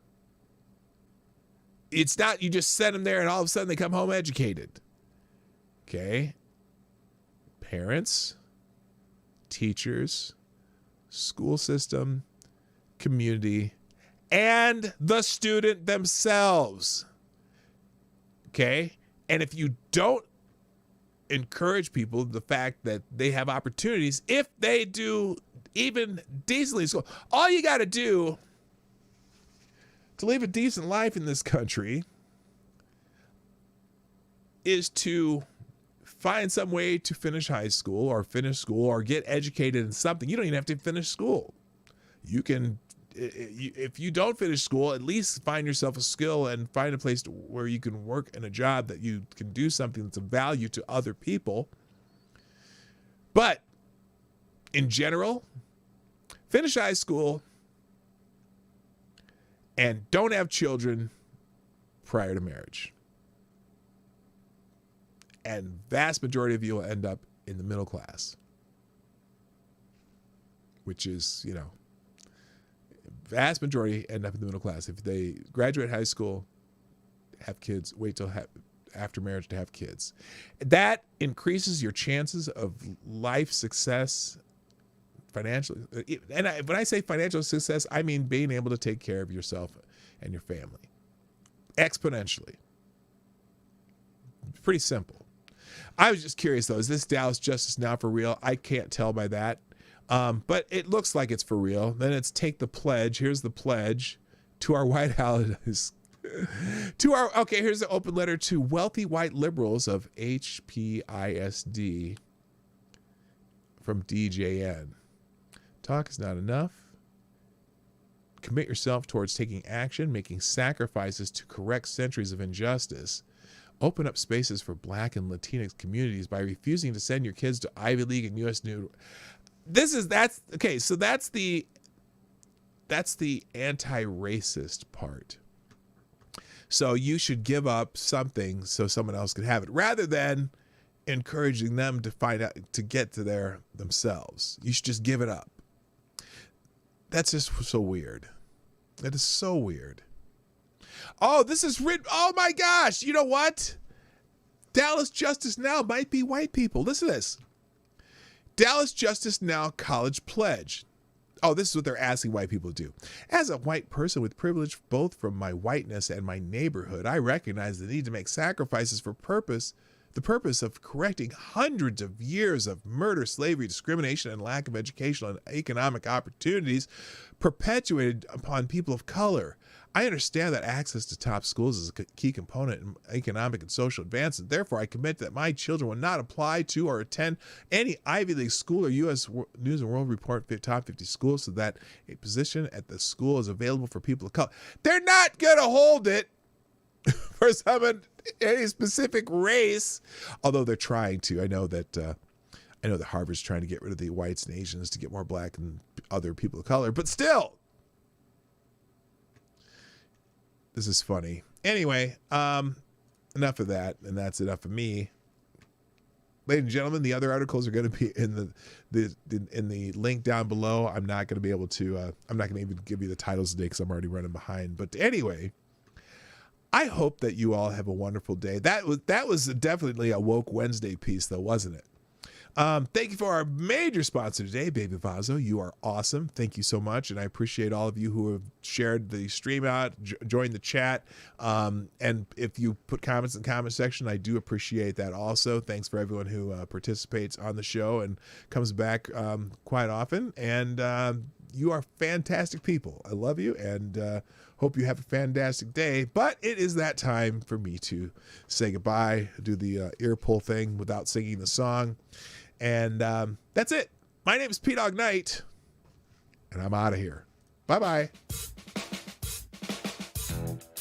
It's not you just send them there and all of a sudden they come home educated. Okay? Parents, teachers, school system, community, and the student themselves. Okay? And if you don't encourage people the fact that they have opportunities, if they do even decently in school, all you got to do to live a decent life in this country is to find some way to finish high school or get educated in something. You don't even have to finish school. You can, if you don't finish school, at least find yourself a skill and find a place where you can work in a job that you can do something that's of value to other people. But in general, finish high school and don't have children prior to marriage. And vast majority of you will end up in the middle class, which is, vast majority end up in the middle class. If they graduate high school, have kids, wait till after marriage to have kids. That increases your chances of life success financially. And when I say financial success, I mean being able to take care of yourself and your family exponentially. Pretty simple. I was just curious, though, is this Dallas Justice Now for real? I can't tell by that. But it looks like it's for real. Then it's take the pledge. Here's the pledge to our white allies. Here's the open letter to wealthy white liberals of HPISD from DJN. Talk is not enough. Commit yourself towards taking action, making sacrifices to correct centuries of injustice. Open up spaces for Black and Latinx communities by refusing to send your kids to Ivy League and U.S. News. So that's the anti-racist part. So you should give up something so someone else can have it, rather than encouraging them to find out, to get to there themselves. You should just give it up. That's just so weird. That is so weird. Oh, this is written. Oh my gosh. You know what? Dallas Justice Now might be white people. Listen to this. Dallas Justice Now College Pledge. Oh, this is what they're asking white people to do. As a white person with privilege, both from my whiteness and my neighborhood, I recognize the need to make sacrifices for the purpose of correcting hundreds of years of murder, slavery, discrimination, and lack of educational and economic opportunities perpetuated upon people of color. I understand that access to top schools is a key component in economic and social advancement. Therefore, I commit that my children will not apply to or attend any Ivy League school or U.S. News and World Report top 50 schools, so that a position at the school is available for people of color. They're not going to hold it for someone, any specific race, although they're trying to. I know that Harvard's trying to get rid of the whites and Asians to get more Black and other people of color, but still. This is funny. Anyway, enough of that, and that's enough of me. Ladies and gentlemen, the other articles are going to be in the link down below. I'm not going to be able to. I'm not going to even give you the titles today because I'm already running behind. But anyway, I hope that you all have a wonderful day. That was definitely a Woke Wednesday piece, though, wasn't it? Thank you for our major sponsor today, Baby Vazo. You are awesome. Thank you so much. And I appreciate all of you who have shared the stream out, joined the chat. And if you put comments in the comment section, I do appreciate that also. Thanks for everyone who participates on the show and comes back quite often. And you are fantastic people. I love you and hope you have a fantastic day. But it is that time for me to say goodbye, do the ear pull thing without singing the song. And that's it. My name is PDawgKnight, and I'm out of here. Bye-bye.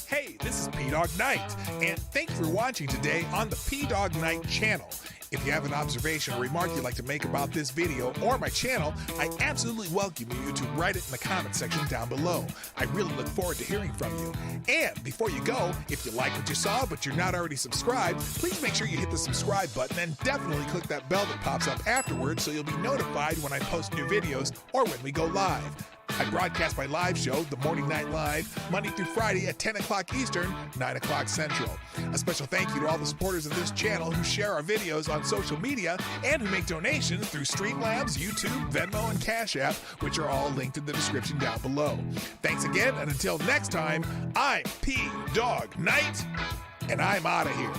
Hey, this is PDawgKnight, and thank you for watching today on the PDawgKnight channel. If you have an observation or remark you'd like to make about this video or my channel, I absolutely welcome you to write it in the comment section down below. I really look forward to hearing from you. And before you go, if you like what you saw but you're not already subscribed, please make sure you hit the subscribe button and definitely click that bell that pops up afterwards so you'll be notified when I post new videos or when we go live. I broadcast my live show, The Morning Night Live, Monday through Friday at 10 o'clock Eastern, 9 o'clock Central. A special thank you to all the supporters of this channel who share our videos on social media and who make donations through Streamlabs, YouTube, Venmo, and Cashapp, which are all linked in the description down below. Thanks again, and until next time, I'm PDawgKnight, and I'm out of here.